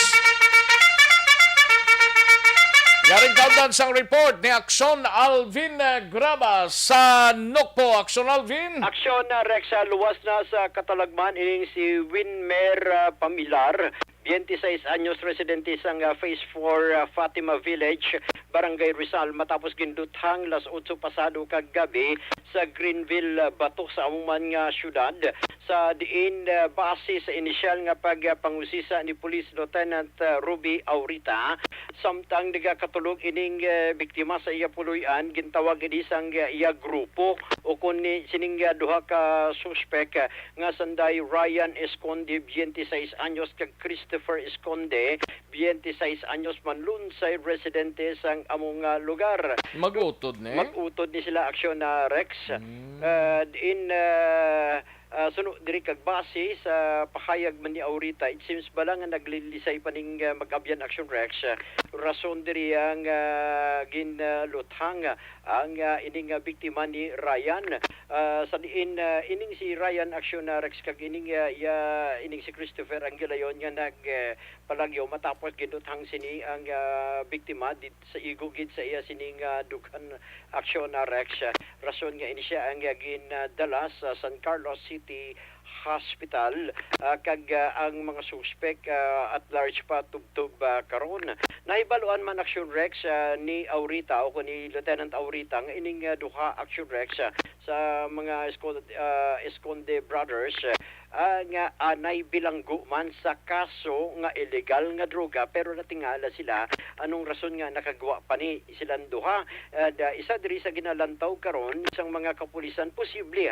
Yaring kaudan sang report ni Aksyon Alvin Graba sa Nokpo. Aksyon Alvin. Aksyon Rex, luwas na sa katalagman ining si Winmer Pamilar, 26 anyos residente sang Phase 4 Fatima Village, Barangay Rizal, matapos ginduthang las 8 pasado kagabi sa Greenville, Bato sa amuman nga syudad. Sa diin base sa inisyal nga pagpangusisa ni Police Lieutenant Ruby Aurita, samtang nagakatulog ining biktima sa iya puluyan, gintawag ini sang iya grupo o kun sining duha ka suspect nga sanday Ryan Esconde, 26 anyos, kag Christopher Esconde, 26 anyos, manlunsay residente sang among lugar. Magutod ni? Magutod ni sila, Aksyon Rex. Suno diri kag base sa pahayag man ni Aurita, it seems bala nga naglilisay paning mag-abyan Action Rex, rason diri ang ginluthang ang ining biktima ni Ryan. Sa diin ining si Ryan Action Rex kag ining si Christopher ang gilayon nga nagpalagyo matapos ginuthang sini ang biktima dit sa igugid sa iya sining dughan Action Rex. Rason nga ini siya ang ginadala sa San Carlos City Hospital kag ang mga suspect at large pa tubtob karon. Nahibaluan man Action Rex ni Aurita o ni Lieutenant Aurita nga ining duha Action Rex sa mga Esconde brothers nga anay bilanggo man sa kaso nga illegal nga droga, pero natingala sila anong rason nga nakagawa pa ni silang duha. Isa diri sa ginalantaw karon isang mga kapulisan, posible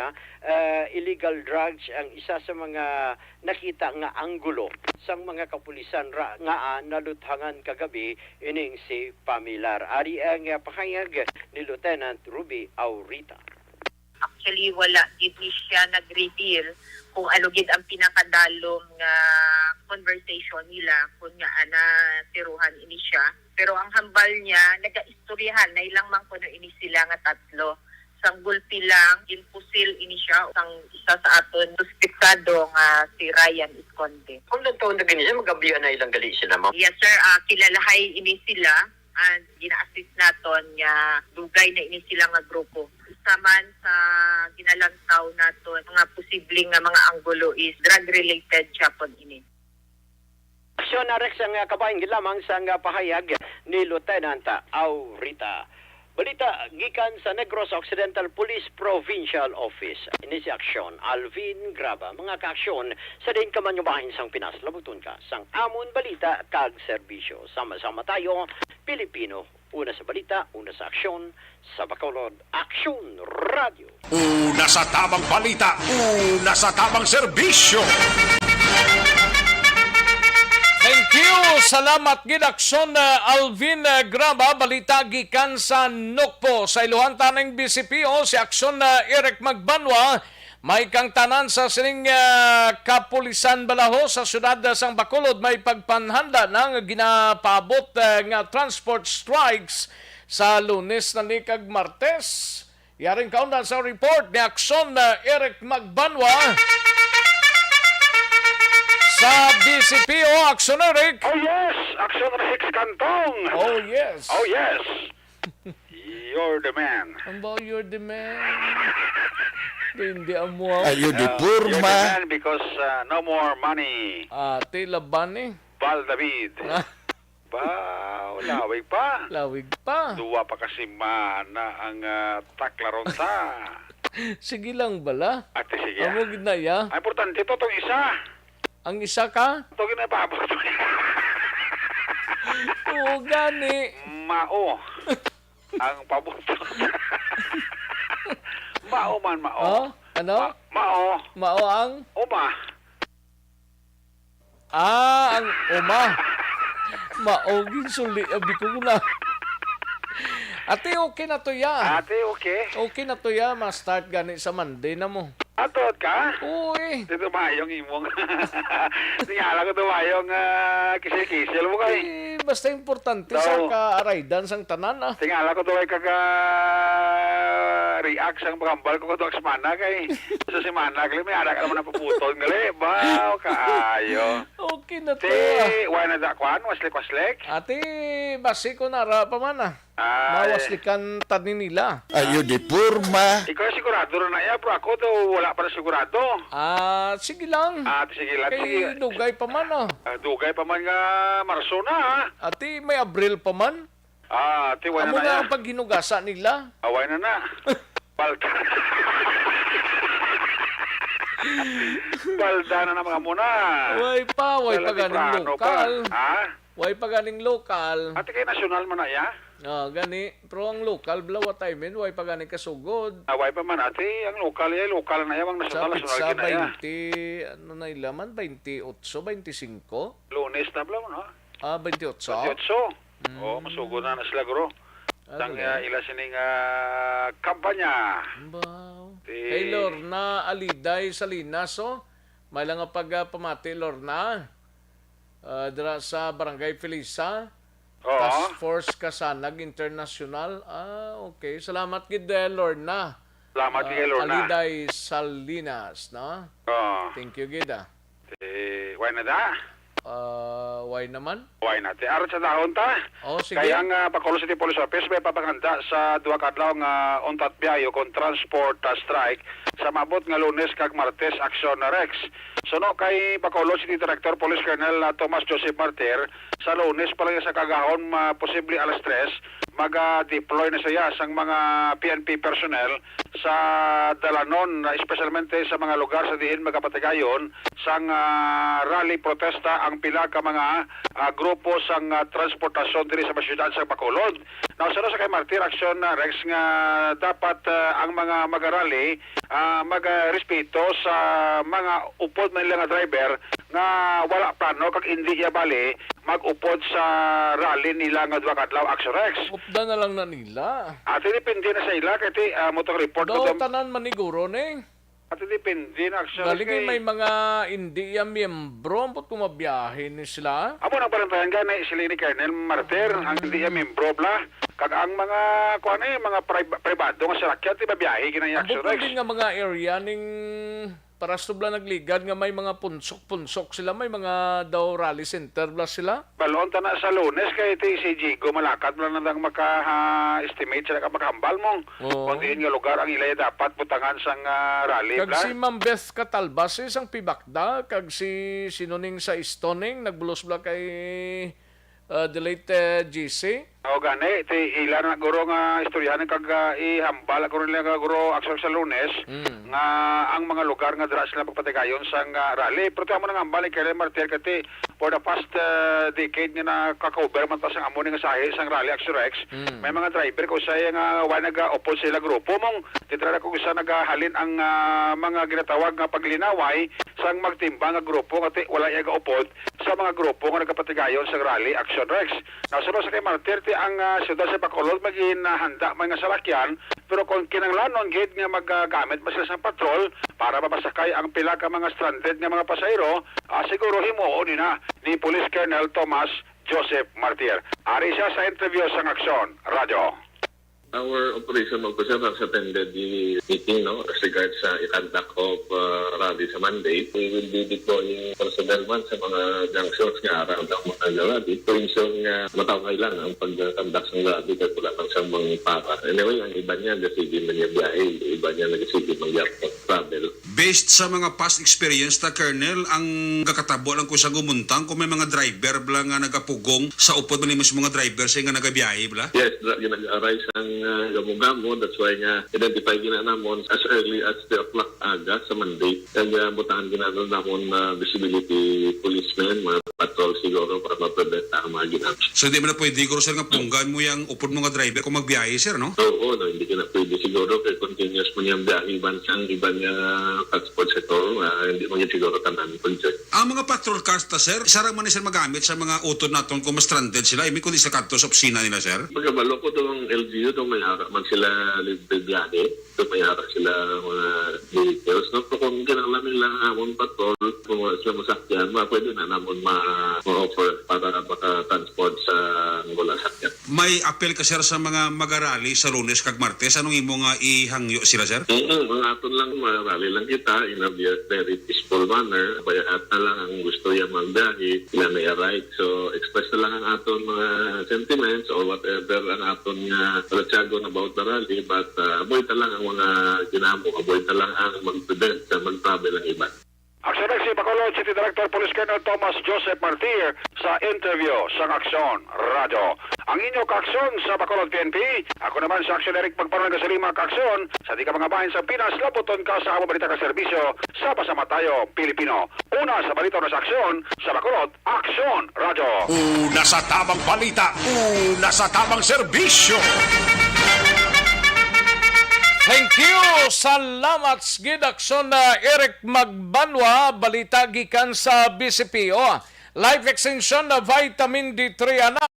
illegal drugs ang isa sa mga nakita nga anggulo sang mga kapulisan nga naluthangan kagabi ining si Pamilar. Ari ang pahayag ni Lieutenant Ruby Aurita. actually wala gid ni siya nag-reveal kung ano gid ang pinakadalong conversation nila kung nga ana tiruhan ini siya. Pero ang hambal niya nagaistoryahan na ilang man kuno ini sila nga tatlo. Sang gulpi lang, ginpusil ini siya ang isa sa aton suspetsado nga si Ryan Esconde. Kung taon na ganyan, magabihan na ilang gali sila, ma'am? Yes sir, kilalahay ini sila and gina-assist naton nga dugay na ini sila nga grupo. Isa man sa ginalantaw naton mga posibleng nga mga anggulo is drug-related siya po ini. Aksyon na Rex ang kabahin lamang sa pahayag ni Lieutenant Aurita. Balita gikan sa Negros Occidental Police Provincial Office. Ini si aksyon Alvin Graba. Mga kaaksyon sa din kamanyubahin sang Pinas. Labuton ka sang amon balita kag serbisyo. Sama-sama tayo, Pilipino. Una sa balita, una sa aksyon, sa Bacolod Aksyon Radio. Una sa tamang balita, una sa tamang serbisyo. Thank you. Salamat gid aksyon Alvin Graba, balita gikan sa Nokpo sa iluhan tanang BCPO si aksyon Eric Magbanwa. May kang tanan sa sining kapulisan balaho sa syudad sang Bacolod may pagpanhanda ng ginapabot nga transport strikes sa Lunes na ni kag Martes. Yaring kaundan sa report ni aksyon Eric Magbanwa sa BCPO, Aksyon Eric. Oh yes, Aksyon Rex Kantong. Oh yes. Oh yes. You're the man. About you're the man. Hindi amo. You're the man because no more money. Ate laban eh. Val David. Ba, lawig pa. Lawig pa. Duwa pa kasi mana ang taklaron ta. Sige lang bala. Ate sige. Amo gid na ya. Ay, importante to tong isa. Ang isa ka? Ito ginapabot. Oo, gani. Mao. Ang pabuto. Mao man, mao. Oh? Ano? Mao. Mao ang? Uma. Ang uma. Mao, ginsuli. Abi ko na. Ate, okay na to ya. Ate, okay. Okay na to ya. Ma-start gani sa Monday na mo. Atod ka? Uy. Dito mayong imong. Tingala ko tumayong kisil-kisil mo kay. Basta importante sa ka-araydan sang tanan ah. Tingala ko tuway react sang pagambal ko tuwag sa mana kay. Sa simana kay may ara ka naman napuputol ngali. Baw, kaayo. Okay na to why na dakwan? Waslik-waslik? Ate, basi ko nara pa man ah. Mawaslikan tanin nila. Ayo di purma. Ikaw sigurado na ya, bro. Ako daw wala pa na sigurado. Sige lang. Sige lang. Kay dugay pa man ah. Dugay pa man nga Marso na. Ate, may Abril pa man. Ate, wala na na ya. ang paghinugasa nila. Away na. Balda. Balda na mga muna. Way pa ganing lokal. Way pa ganing lokal. Ate, kay nasyonal mo na ya? Gani. Pero ang lokal, blawa tayo min, way pa ganing kasugod. Way pa man, ate. Ang lokal na yan. Ang nasyonal Sa na 20, ano na ilaman? 28, 25? Lunes na blaw, no? 28? 28. Masugod na sila, guro. Sang ila sining kampanya. Wow. Hey, Lorna Aliday Salinas, may lang pagpamati, Lorna. Dira sa Barangay Felisa. Task Force Kasanag International. Okay. Salamat gid Lorna. Salamat kay Lorna. Aliday Salinas, no? Thank you gid Why na da? Why naman? Why natin? Aron sa dahon ta. Sige. Kaya ang Bacolod City Police Office may papaganda sa duwa kadlaw nga untat biyayo kon transport strike sa mabot nga Lunes kag Martes aksyon na Rex. Suno kay Bacolod City Director Police Colonel Thomas Joseph Martir sa Lunes pa lang sa kagahon posible alas 3 mag-deploy na siya sang mga PNP personnel sa Dalanon, especialmente sa mga lugar sa diin magapatigayon sang rally protesta ang pila ka mga grupo sang transportasyon diri sa syudad sa Bacolod. Now sa kay Martir aksyon Rex nga dapat ang mga mag-arali magrespeto sa mga upod man nila nga driver nga wala plano kag hindi iya bali mag-upod sa rally nila nga duha kadlaw aksyon Rex. Upda na lang na nila. At depende na sa ila kay motong report Daw tanan maniguro ni. At depende na aksyon Galing may mga hindi yan miyembro, ambot kung mabiyahe ni sila. Amo nang parantayan gani sila ni Colonel Martir ang hindi iya membro bla kag ang mga kuan mga pribado nga salakyan ti babiyahe kinay aksyon Ambot Rex. din nga mga area ning para subla nagligad nga may mga punsok-punsok sila, may mga daw rally center bla sila. Balon ta na sa Lunes kay ti si Jigo malakad man nang maka-estimate sila ka makahambal mong. Kung diin nga lugar ang ilay dapat putangan sang rally Kag bla. si Ma'am Beth Catalbas isang pibakda, kag si sinuning sa Stoning nagbulos bla kay the late GC. O gani, ti ilan na guro nga istoryahan kag ihambal ko rin nga guro aksyon sa Lunes nga ang mga lugar nga dira sila pagpatigayon sang rally. Pero tamo nang hambal kay Martir kati for the past decade nga nakaka-cover man ta sang amo nga sahi sang rally aksyon Rex. May mga driver ko saya nga wa naga-opos sila grupo mong titra ko isa nagahalin ang mga ginatawag nga paglinaway sang magtimbang nga grupo kati wala iya ga-opod sa mga grupo nga nagapatigayon sang rally aksyon Rex. Nasunod sa kay Martir ang siyudad sa Bacolod maging handa mga salakyan pero kung kinanglanon gid nga maggamit ba sila sa patrol para mapasakay ang pila ka mga stranded nga mga pasahero, siguro himuon na ni Police Colonel Tomas Joseph Martir. Ari siya sa interview sa Aksyon Radio. Our operation officer has attended the meeting as regards sa conduct of rally sa Monday. We will be deploying personnel man sa mga junctions nga around ang mga rally to ensure nga matawag lang ang pag-conduct ng rally at wala pang sa mga para. Anyway, ang iba niya sige man niya biyahe, iba niya nagsige man niya travel. Based sa mga past experience ta Colonel, ang kakatabo lang ko sa gumuntang kung may mga driver bla nga nagapugong sa upod man nimo sa mga driver say nga nagabiyahe bla? Yes, yun nag-arise ang gamo-gamo. That's why nga identify gina namon as early as 3 o'clock aga sa Monday. Kaya butahan gina namon visibility policemen, mga patrol siguro para ma-prevent ang mga ginamit. So di mo na pwede ko sir nga punggan mo yung upod mga driver kung magbiyahe sir, no? Oo, no, hindi ka na pwede siguro kaya continuous mo niyang biyahe bansang iba niya transport sector, hindi mo niya siguro tanan project. Ang mga patrol cars ta sir, sarang man ni sir magamit sa mga utod naton kung mas stranded sila, ibig kundi sa kanto sa opisina nila sir? Pagkabalo ko itong LGU, itong may harap man sila libre biyahe, itong may harap sila mga vehicles. No? Pero kung kinalaman nila amon patrol, kung sila masakyan, pwede na namon ma-offer para maka-transport sa wala sakyan. May apel ka sir sa mga mag-arali sa Lunes kag Martes, anong imo nga ihangyo sila sir? Mga aton lang, marali lang kita in a very peaceful manner. Kaya at na lang ang gusto yung magbiyahe, sila may right. So, express na lang ang aton mga sentiments or whatever ang aton nga ratsagon about the rally. But avoid na lang ang mga ginamo, avoid na lang ang mag-prevent sa mag-travel ang iba. Aksyon Rex, si Bacolod City Director Police Colonel Tomas Joseph Martir sa interview sa Aksyon Radio. Ang inyo kaaksyon sa Bacolod PNP, ako naman sa Aksyon Eric Pagparoon sa lima kaaksyon, sa di ka mga bahin sa Pinas, labuton ka sa balita ka serbisyo sa Pasama Tayo, Pilipino. Una sa balita na sa Aksyon, sa Bacolod, Aksyon Radio. Una sa tamang balita, una sa tamang serbisyo. Thank you! Salamat gid aksyon na Eric Magbanwa, balita gikan sa BCPO. Life extension na vitamin D3 anak.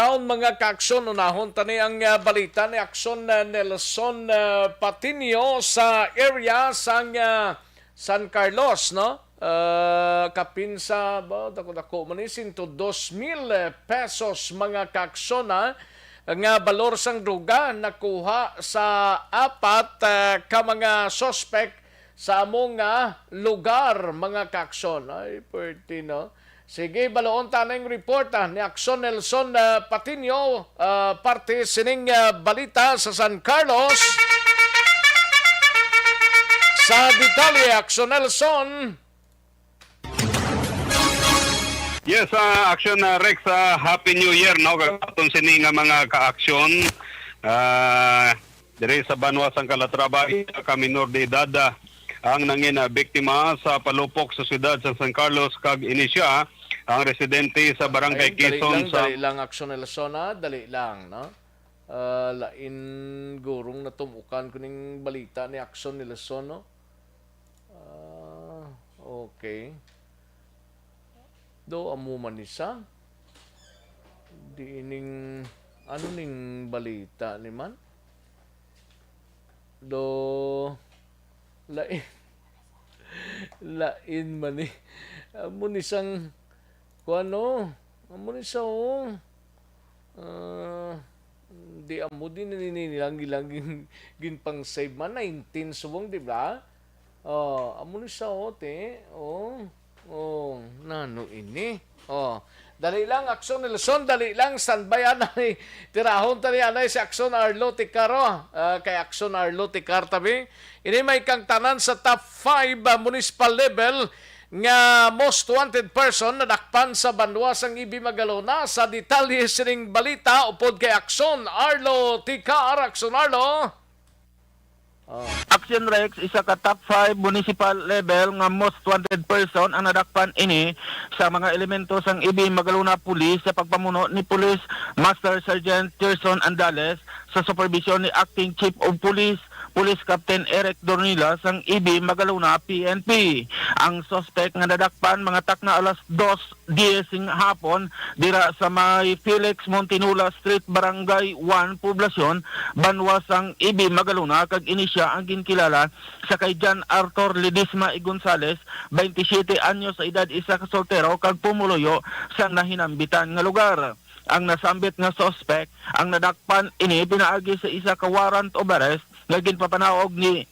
taon mga kaaksyon, unahon tani ang balita ni Aksyon Nelson Patino sa area sang San Carlos, no? Kapinsa ba dako manisin to 2,000 pesos mga kaaksyon nga balor sang droga nakuha sa apat ka mga suspect sa among lugar mga kaaksyon. Ay perti, no? Sige, baloon tanang report ni Aksyon Nelson Patino, parte sining balita sa San Carlos. Sa detalye, Aksyon Nelson. Yes, Action Rex, Happy New Year, no? Katong sini nga mga ka-aksyon. Dire sa Banwa sang Calatrava, ka minor de edad ang nangin biktima sa palupok sa siyudad sa San Carlos kag inisya ang residente sa Barangay Quezon sa dali lang Aksyon Nelson, dali lang, no? Lain gurong natumukan ko ning balita ni Aksyon Nelson, no? Okay. Do amo man isa. Di ning ano ning balita ni man? Do lain man ni. Amo ni sang kuano? Amo ni sa di amo din nilang gin pang save man 19 subong, di ba? Amo ni sa te. Nano ini? Dali lang Aksyon Nelson, dali lang standbyan ni tirahon tani anay si Aksyon Arlo Ticaro, kay Aksyon Arlo Ticar tabi. Ini may kang tanan sa top 5 municipal level nga most wanted person na dakpan sa Banwa sang Ibi Magalona. Sa detalye sining balita upod kay Aksyon Arlo Ticar. Aksyon Arlo. Action Rex, isa ka top 5 municipal level nga most wanted person ang nadakpan ini sa mga elemento sang Ibi Magalona Police sa pagpamuno ni Police Master Sergeant Tirson Andales sa supervision ni Acting Chief of Police Police Captain Eric Dornila sang Ibi Magalona PNP. Ang suspect nga nadakpan mga takna alas 2:10 sing hapon dira sa may Felix Montinula Street, Barangay 1, Poblasyon, Banwa sang Ibi Magalona kag inisya ang ginkilala sa kay John Arthur Ledesma y Gonzales, 27 anyos sa edad, isa ka soltero kag pumuluyo sa nahinambitan nga lugar. Ang nasambit nga suspect ang nadakpan ini pinaagi sa isa ka warrant of arrest nga ginpapanaog ni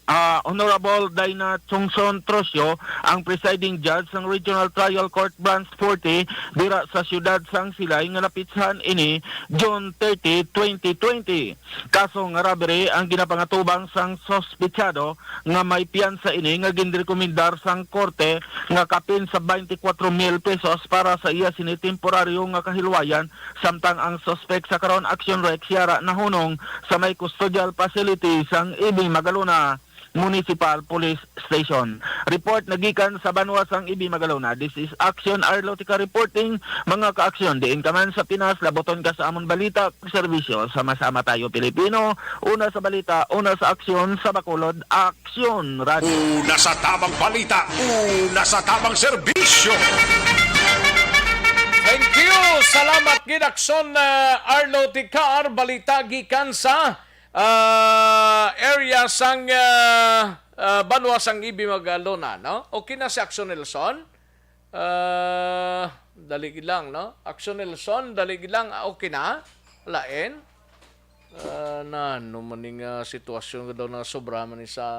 Honorable Dina Chongson Trosio, ang presiding judge ng Regional Trial Court Branch 40 dira sa siyudad sang Silay nga napitsahan ini June 30, 2020. Kaso nga robbery ang ginapangatubang sang sospechado nga may piyansa ini nga ginrekomendar sang korte nga kapin sa 24,000 pesos para sa iya sini temporaryo nga kahilwayan, samtang ang suspect sa karon Action Rex yara nahunong sa may custodial facility sang Ibi Magalona Municipal Police Station. Report nagikan sa Banwa sang Ibi Magalona. This is Action Arlo Tica reporting. Mga ka-aksyon, diin ka man sa Pinas, laboton ka sa amon balita, serbisyo. Sama-sama tayo Pilipino. Una sa balita, una sa aksyon, sa Bacolod, Aksyon Radio. Una sa tamang balita, una sa tamang serbisyo. Thank you. Salamat gid Aksyon Arlo Ticar, balita gikan sa area sang Banwa sang Ibi Magalona, no? Okay na si Aksyon Nelson. Dali lang, no? Aksyon Nelson, dali lang, okay na. Lain. No maning sitwasyon daw na sobra man sa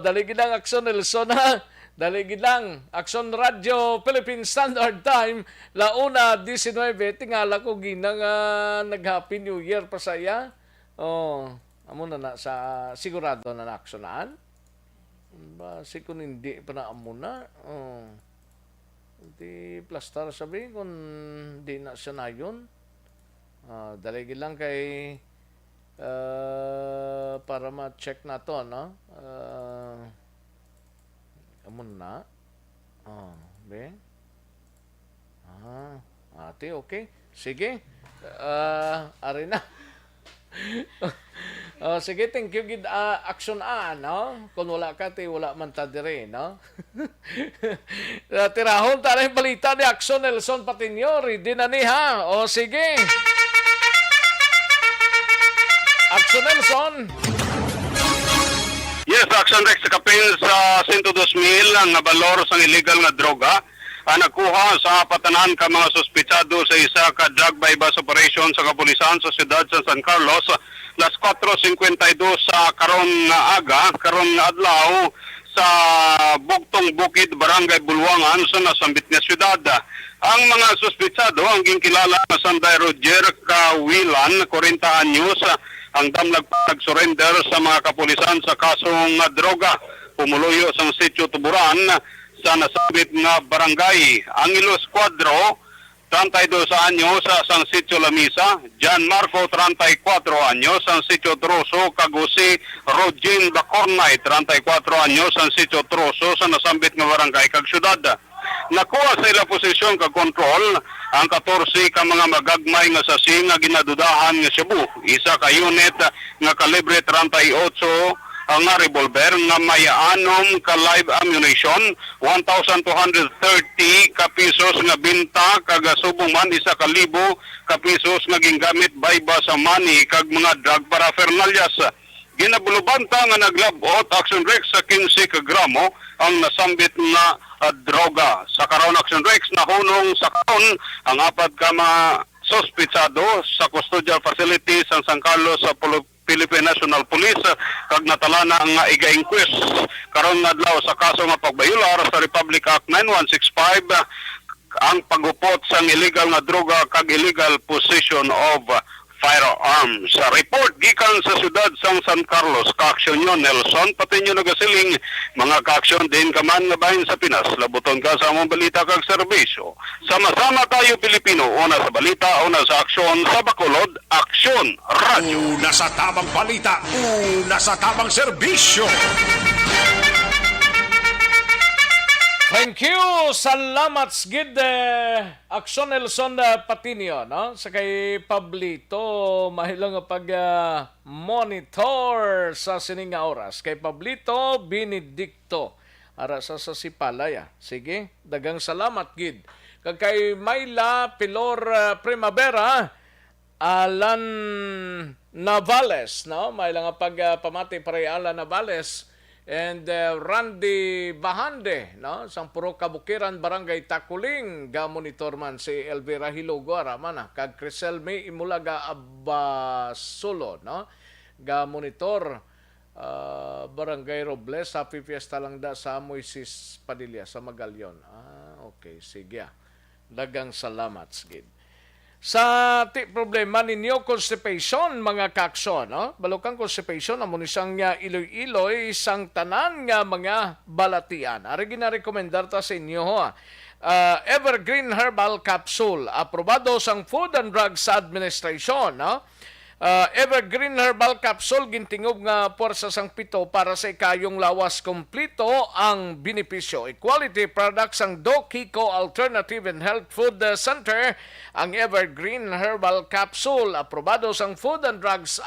dali lang Aksyon Nelson, ha. Dali lang, Aksyon Radio Philippine Standard Time, launa 19, tingala ko ginang nag-Happy New Year pa saya. Amo na sa sigurado na naaksyonan. Basi kung hindi pa na amo na. Hindi plastar sabi kung hindi na siya na yun. Dali lang kay para ma-check na to, no? Amon na. Be. Ate, okay. Sige. Ari na. Sige, thank you gid action no? Kung wala ka ti wala man ta dire, no? Tirahon ta rin balita ni Action Nelson Patiño, ready na ni ha. O sige. Action Nelson. Yes, Action Rex kapin sa 102,000 ang balor sa illegal nga droga nakuha sa patanan ka mga suspitsado sa isa ka drug bypass operation sa kapulisan sa siyudad sa San Carlos las 4:52 sa karon nga aga, karon nga adlaw sa Bugtong Bukid, Barangay Bulwangan sa nasambit nga siyudad. Ang mga suspitsado ang ginkilala na Sanday Roger Kawilan, 40 anyos, ang damlag nag-surrender sa mga kapulisan sa kasong droga. Pumuluyo sa sitio Tuburan sa nasabit nga barangay. Ang ilo squadro, 32 anyos sa San Sitio Lamisa, John Marco, 34 anyos, San Sitio Troso, Kagusi, Rogin Bacornay, 34 anyos, San Sitio Troso, sa nasambit nga barangay kag syudad. Nakuha sa ila posisyon kag kontrol ang 14 ka mga magagmay nga sasing nga ginadudahan nga Cebu. Isa ka unit nga kalibre 38 ang nga revolver nga may 6 ka live ammunition, 1,230 ka pesos nga binta kag subong man 1,000 ka pesos nga gingamit bayba sa money kag mga drug paraphernalias. Ginabulubanta nga naglabot Action Rex sa 15 ka gramo ang nasambit nga droga. Sa karon Action Rex nahunong sa karon ang 4 ka mga sospitsado sa custodial facility sa San Carlos sa Philippine National Police kag natalana ang iga-inquest karon nga adlaw sa kaso nga pagbayular sa Republic Act 9165 ang pagupot sa illegal nga droga kag illegal possession of firearms. Sa report gikan sa siyudad sang San Carlos, Kaaksyon yun Nelson Patiño nagasiling mga kaaksyon din kaman nga bahin sa Pinas. Labuton ka sa among balita kag serbisyo. Sama-sama tayo Pilipino, una sa balita, una sa aksyon, sa Bacolod, Aksyon Radio. Una sa tamang balita, una sa tamang serbisyo. Thank you. Salamat gid Action Nelson Patiño, no? Sa kay Pablito mahilo nga pag monitor sa sining nga oras. Kay Pablito Benedicto ara sa Sipalaya. Sige, dagang salamat gid. Kag kay Mayla Pilor Primavera Alan Navales, no? Mayla nga pag pamati pare Alan Navales. And Randy Bahande, no? Sang Puro Kabukiran, Barangay Takuling, ga monitor man si Elvira Hilogo, araman kag Crisel May Imulaga Abasulo, no? Ga monitor Barangay Robles, Happy Fiesta lang da sa Moises Padilla sa Magalyon. Okay, sige. Dagang salamat, Skid. Sa problema ninyo, constipation, mga kakso, no? Balukang constipation, amo ni sang iloy-iloy, sang tanan nga mga balatian. Ari gina-rekomendar ta sa inyo, ha? Evergreen Herbal Capsule, aprobado sang Food and Drugs Administration, no? Evergreen Herbal Capsule, gintingob nga puwersa sang pito para sa ikayong lawas kompleto ang benepisyo. Equality products ang Doc Kiko Alternative and Health Food Center, ang Evergreen Herbal Capsule, aprobado sang Food and Drugs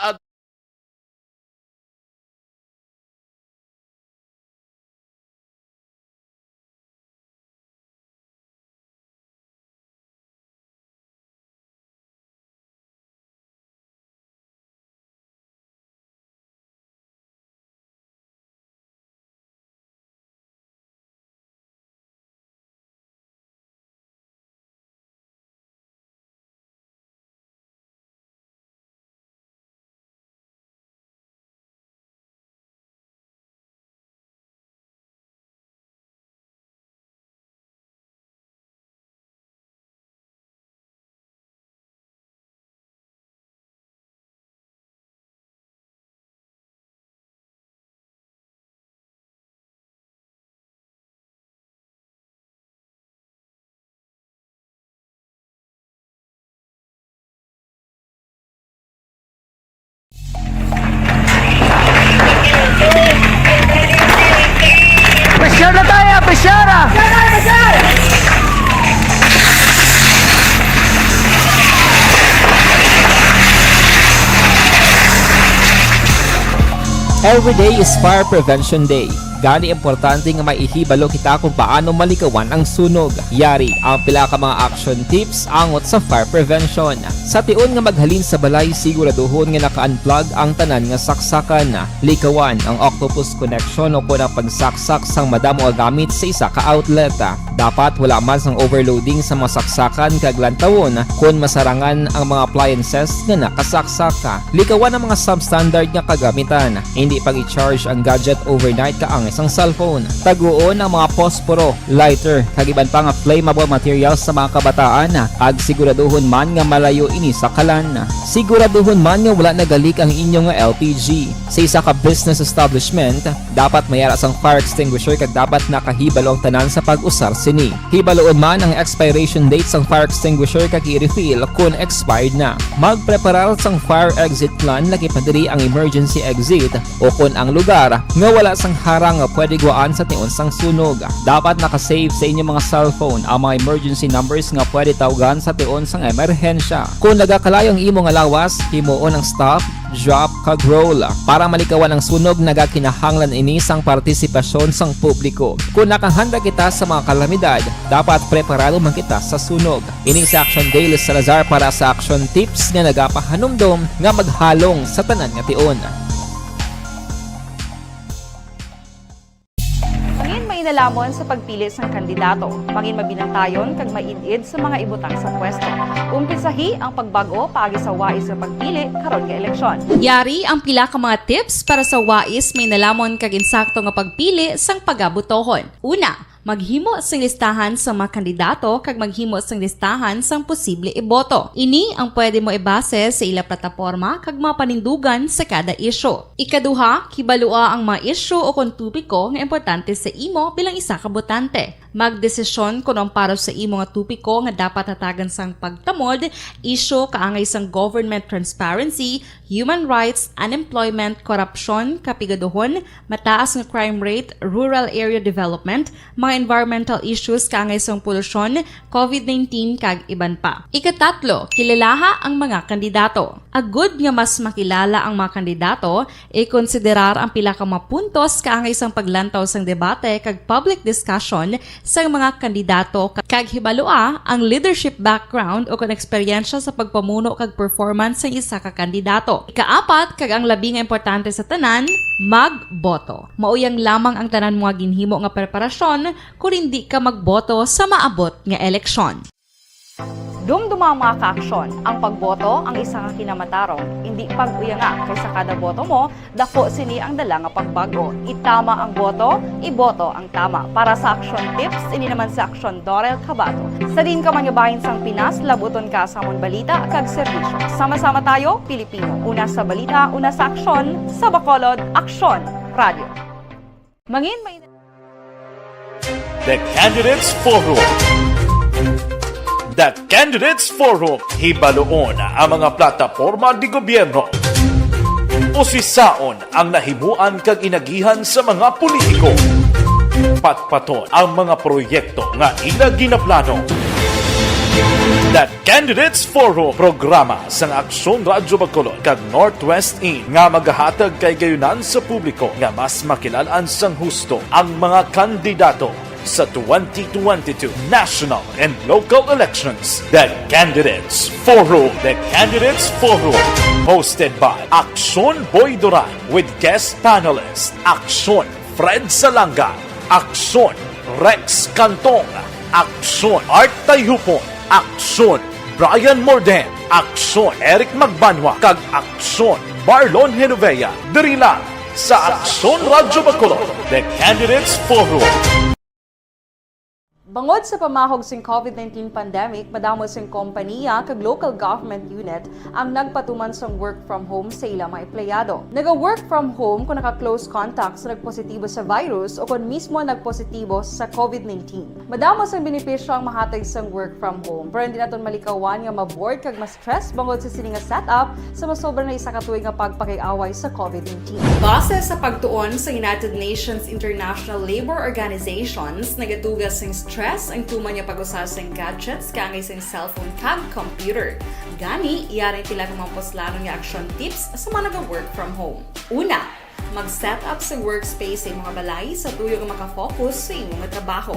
Every day is Fire Prevention Day. Gani importante nga maihibalo kita kung paano malikawan ang sunog. Yari ang pila ka mga action tips angot sa fire prevention. Sa tiun nga maghalin sa balay, siguraduhon nga naka-unplug ang tanan nga saksakan. Likawan ang octopus connection o kung ang pagsaksak sang madamo nga gamit sa isa ka outlet. Dapat wala man sang overloading sa mga saksakan kag lantawon kung masarangan ang mga appliances nga nakasaksaka. Likawan ang mga substandard nga kagamitan. Hindi pag i-charge ang gadget overnight kaang isang cellphone. Taguon ang mga posporo, lighter, kag iban pa nga flammable materials sa mga kabataan. Ag siguraduhon man nga malayo ini sa kalan. Siguraduhon man nga wala nagalik ang inyong LPG. Sa isa ka business establishment, dapat mayara sang fire extinguisher kag dapat nakahibalo ang tanan sa pag-usar sini. Hibaloon man ang expiration date sang fire extinguisher kag i-refill kung expired na. Magpreparar sang fire exit plan lagi pa diri ang emergency exit o kung ang lugar nga wala sang harang nga pwede guwaan sa tiun sang sunog. Dapat nakasave sa inyong mga cellphone ang mga emergency numbers nga pwede tawagan sa tiun sang emerhensya. Kung nagakalayo ang imong lawas, himuon ang stop, drop, kag roll. Para malikawan ang sunog, nagakinahanglan ini sang partisipasyon sang publiko. Kung nakahanda kita sa mga kalamidad, dapat preparado man kita sa sunog. Ining sa Action Daily Salazar para sa action tips nga nagapahanumdom nga maghalong sa tanan nga tiun. Nalamon sa pagpili sang kandidato, mangin mabinantayon kag mainid sa mga ibutang sa pwesto. Umpisahi ang pagbago paagi sa wais sa pagpili karon nga eleksyon. Yari ang pila ka mga tips para sa wais may nalamon kag insakto nga pagpili sang pagabutohon. Una, maghimo sang listahan sa mga kandidato kag maghimo sang listahan sang posible iboto. Ini ang pwede mo ibase sa ila plataporma kag mga panindugan sa kada isyu. Ikaduha, kibalua ang mga isyu o kung tupiko nga importante sa imo bilang isa ka botante. Magdesisyon kung ang para sa imo nga tupiko nga dapat hatagan sang pagtamod, isyu kaangay sang government transparency, human rights, unemployment, korupsyon, kapigaduhon, mataas nga crime rate, rural area development, mga environmental issues kaangay sang polusyon, COVID-19 kag iban pa. Ikatatlo, kilalaha ang mga kandidato. Agud nga mas makilala ang mga kandidato, i-konsiderar ang pila ka mga puntos kaangay sang paglantaw sang debate kag public discussion sa mga kandidato kag hibalua ang leadership background o kung eksperyensya sa pagpamuno kag performance sa isa ka kandidato. Ikaapat, kag ang labi nga importante sa tanan, magboto. Mauyang lamang ang tanan mga ginhimo nga preparasyon kung hindi ka magboto sa maabot nga eleksyon. Dumduma ang mga kaaksyon. Ang pagboto ang isa ka kinamatarong. Hindi pag-uya nga kaysa kada boto mo, dako sini ang dala nga pagbago. Itama ang boto, iboto ang tama. Para sa action tips, ini naman sa Action Dorel Cabato. Sa din ka man bahin sang Pinas, labuton ka sa amon balita kag serbisyo. Sama-sama tayo, Pilipino. Una sa balita, una sa aksyon, sa Bacolod, Aksyon Radio. Mangin may The Candidates Forum. The Candidates Forum, hibaloon ang mga plataporma di gobyerno. Usisaon ang nahimuan kag inagihan sa mga politiko. Patpaton ang mga proyekto nga ila ginaplano. The Candidates Forum, programa sang Aksyon Radyo Bacolod kag Northwest In nga magahatag kay gayunan sa publiko nga mas makilalaan sang husto ang mga kandidato sa 2022 national and local elections. The Candidates Forum. The Candidates Forum. Hosted by Aksyon Boy Duran with guest panelists Aksyon Fred Salanga, Aksyon Rex Cantong, Aksyon Art Tayhupon, Aksyon Brian Morden, Aksyon Eric Magbanwa, kag Aksyon Marlon Genovea. Diri lang sa Aksyon Radyo Bacolod. The Candidates Forum. Bangod sa pamahog sing COVID-19 pandemic, madamo sing kompanya kag local government unit ang nagpatuman sang work from home sa ilang mga empleyado. Naga-work from home kung naka-close contacts na nagpositibo sa virus o kung mismo nagpositibo sa COVID-19. Madamo sang benepisyo ang mahatag sang work from home, pero hindi naton malikawan nga ma-bored kag ma-stress bangod sa sini nga setup sa masobra na isa ka tuig nga pagpakiaway sa COVID-19. Base sa pagtuon sa United Nations International Labor Organizations, nagatugas sing stress ang tuman niya pag-usar sa gadgets kangay sa cellphone kag computer. Gani, iyaring tila kang mga poslano nga action tips sa mga nag-work from home. Una, Mag-set up sa workspace sa imong balay sa tuyo nga makafocus sa imong trabaho.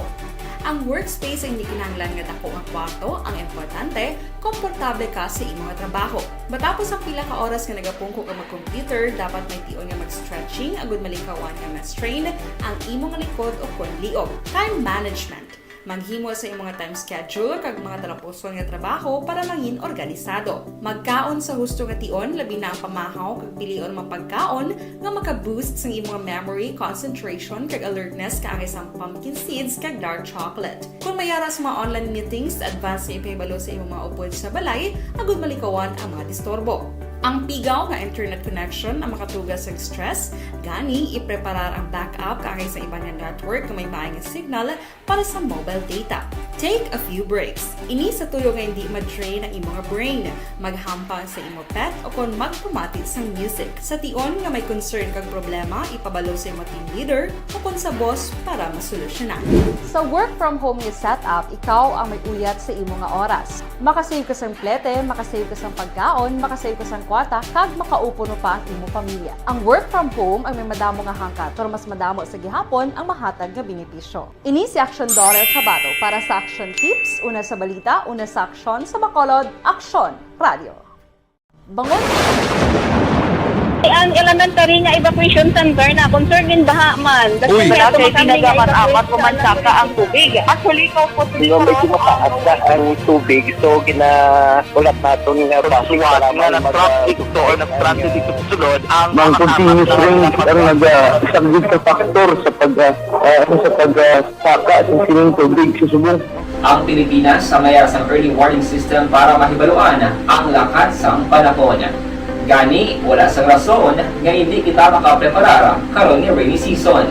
Ang workspace ay hindi kinahanglan nga dako nga kwarto, ang importante, komportable ka sa imong trabaho. Matapos ang pila ka oras nga nagapungko ka mag-computer, dapat may tion nga mag-stretching agud malikawan nga ma-strain ang imong likod o konliog. Time management. Maghimo sa imong time schedule kag mga tarapuson nga trabaho para mangin organisado. Magkaon sa husto nga tion, labi na ang pamahaw kag pilion mga pagkaon nga maka-boost sa imong memory, concentration kag alertness kaangay sang pumpkin seeds kag dark chocolate. Kung mayara sa mga online meetings, advance nga ipahibalo sa imong mga upod sa balay, agud malikawan ang mga disturbo. Ang pigaw nga internet connection ang makatugas sa stress, gani ipreparar ang backup kaangay sa ibang network na may maayong signal para sa mobile data. Take a few breaks. Ini sa tuyo nga hindi ma-drain ang imong brain, maghampang sa imong pet o kung magpumati sa music. Sa tion nga may concern kag problema, ipabalo sa imong team leader o kung sa boss para masolusyonan. Sa work from home nga setup, ikaw ang may uyat sa imong nga oras. Makasave ka sa plete, makasave ka sa pagkaon, makasave ka sa kwata, kag makaupo no pa ang imong pamilya. Ang work from home ay may madamo nga hangkat, pero mas madamo sa gihapon ang mahatag nga benepisyo. Ini si Action Daughter Cabato para sa Action Tips, una sa balita, una sa aksyon sa Bacolod, Action Radio. Bangon! Ang elementary nga evacuation center na concern din baha man. Uy, kasi pinagaman apat kumansaka ang tubig. Actually, ko po Di ba medyo mataas na ang tubig, so ginaulat natin nga Siwat nga nag-traffic to or nag-transit dito sa sulod ang Mang continuous rain ang nag-isang sa factor sa pagsaka at sining tubig sa subong. Ang Pilipinas sa mayas ang early warning system para mahibaluan ang lakat sa panahon. Gani, wala sa rason nga hindi kita makapreparar karon ni rainy season.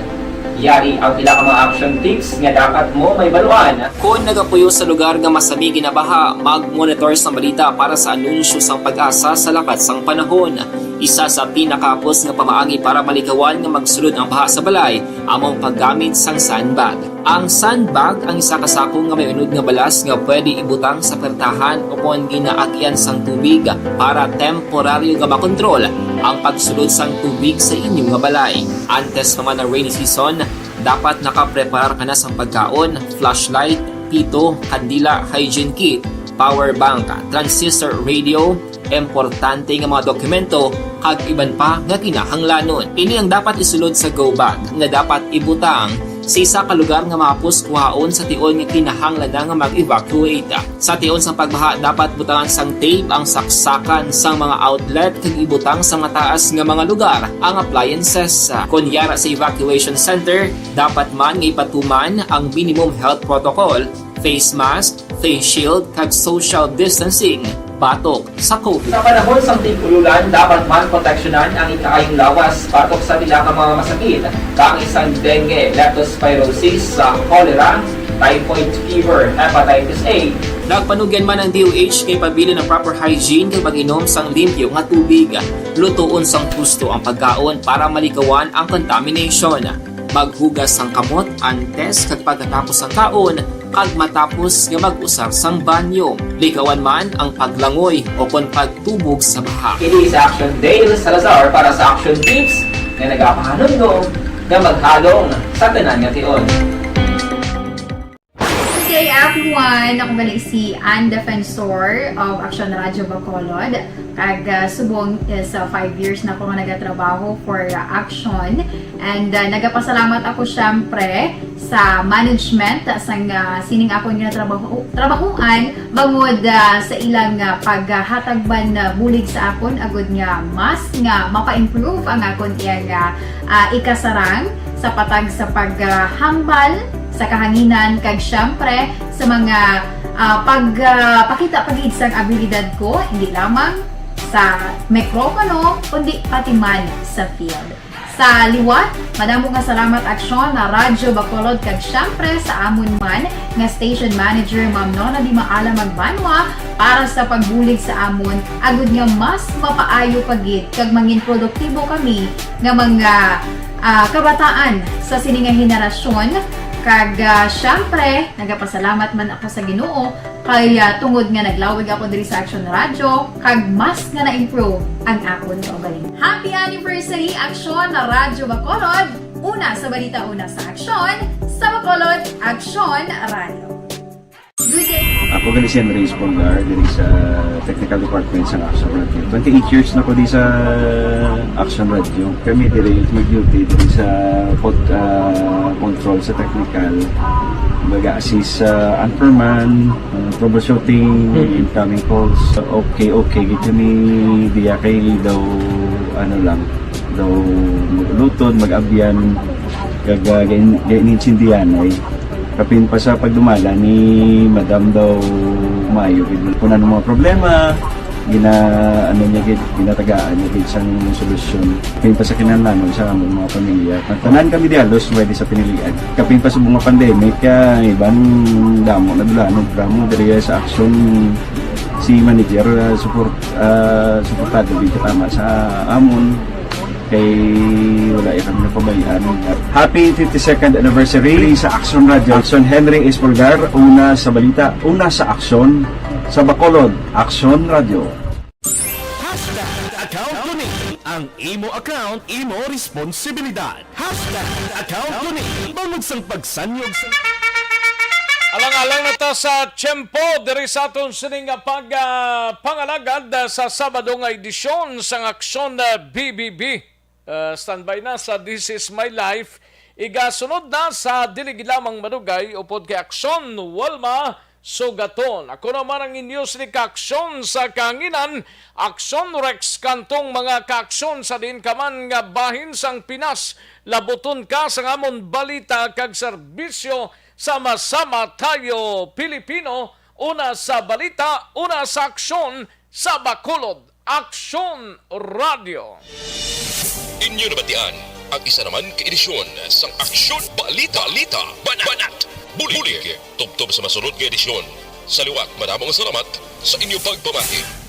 Yari ang pila ka mga action tips nga dapat mo may baluan. Kung nagapuyo sa lugar nga masabi ginabaha, mag-monitor sa balita para sa anunsyo sang pag-asa sa lakat sang panahon. Isa sa pinakapos nga pamaagi para malikawan nga magsulod ang baha sa balay, among paggamit sang sandbag. Ang sandbag ang isa ka sako nga may unod nga balas nga pwede ibutang sa pertahan o kung ginaagyan sang tubig para temporaryo nga makontrol ang pagsulod sang tubig sa inyong nga balay. Antes naman ng rainy season, dapat nakapreparar ka na sa pagkaon, flashlight, pito, kandila, hygiene kit, power bank, transistor radio, importante nga mga dokumento, kag iban pa nga kinahanglanon. Ini ang dapat isulod sa go bag nga dapat ibutang sa isa ka lugar nga mapos kuhaon sa tion nga kinahanglan nga mag-evacuate. Sa tion sa pagbaha, dapat butangan sang tape ang saksakan sang mga outlet kag ibutang sa mataas nga mga lugar ang appliances. Kunyara sa evacuation center, dapat man nga ipatuman ang minimum health protocol, face mask, face shield kag social distancing. Batok sa COVID. Sa panahon sa tigululan, dapat man proteksyonan ang ikaayong lawas batok sa pila ka mga masakit, kang isang dengue, leptospirosis, cholera, typhoid fever, hepatitis A. Nagpanugyan man ang DOH kay pabili ng proper hygiene kay pag-inom sang limpyo nga tubig. Lutuon sang husto ang pagkaon para malikawan ang contamination. Maghugas sang kamot antes kag pagkatapos ang kaon kag matapos nga mag-usar sang banyo. Likawan man ang paglangoy o kon pagtubog sa baha. Kini sa Action Dale Salazar para sa Action Tips nga nagapahanong nga maghalong sa tanan nga tion. Good day everyone! Ako gali si Ann Defensor of Action Radio Bacolod. Kag subong sa 5 years na ako nga nagatrabaho for Action. And nagapasalamat ako syempre sa management sang sining ako nga trabahuan bangod sa ilang paghatagban na bulig sa akon agud nga mas nga mapa-improve ang akon iyang ikasarang sa patag sa paghambal sa kahanginan kag syempre sa mga pagpakita pagid sang abilidad ko hindi lamang sa mikropono kundi pati man sa field. Sa liwat, madamo nga salamat Aksyon na Radyo Bacolod kag syempre sa amon man nga station manager Ma'am Nona Di Maala Magbanwa para sa pagbulig sa amon agud nga mas mapaayo pagid kag mangin produktibo kami nga mga kabataan sa sininga henerasyon Kag syempre, nagapasalamat man ako sa Ginoo kay tungod nga naglawig ako diri sa Action Radio kag mas nga na-improve ang akon kaugalingon. Happy anniversary Action Radio Bacolod! Una sa balita, una sa aksyon, sa Bacolod Action Radio. Good day! Ako gali si Andres Polgar diri sa Technical Department sa Action Radio. 28 years na ko di sa Action Radio. Kami diri mag-duty diri sa control sa technical. Mag-assist sa anchorman, troubleshooting, incoming calls. Okay, gito ni diya kay daw daw lutod, mag-abyan, gainin-sindihan ay kapin pa sa pagdumala ni Madam daw Mayo kung ano mga problema ginatagaan niya isang solusyon kapin pa sa kinahanglan sa among mga pamilya tanan kami di halos pwede sa pinilian kapin pa sa mga pandemic ibang damo na dulanon drama diri sa action si manager suportado dito tama sa amon kay wala kami napabayaan. Happy 52nd anniversary sa Action Radio. Action Henry Espolgar, una sa balita, una sa aksyon, sa Bacolod, Action Radio. Account Kunin. Ang imo account, imo responsibilidad. Account Kunin. Bangod sang pagsanyog sa... Alang-alang na ta sa tiyempo diri sa aton sining pangalagad sa Sabado nga edisyon sang Aksyon BBB. Standby na sa This Is My Life. Igasunod na sa Diligi Lamang Madugay upod kay Aksyon Walma Sugaton. Ako naman ang inyo ni Kaaksyon sa Kahanginan. Aksyon Rex kantong mga kaaksyon sa din kaman nga bahin sang Pinas. Labuton ka sa ngamon balita kag serbisyo. Sama-sama tayo Pilipino. Una sa balita, una sa aksyon sa Bacolod. Action Radio. Inyo nabatian ang isa naman ka-edisyon sang Aksyon Balita Banat Bulig. Tubtob sa masunod nga edisyon. Sa liwat, maraming salamat sa inyong pagpamati.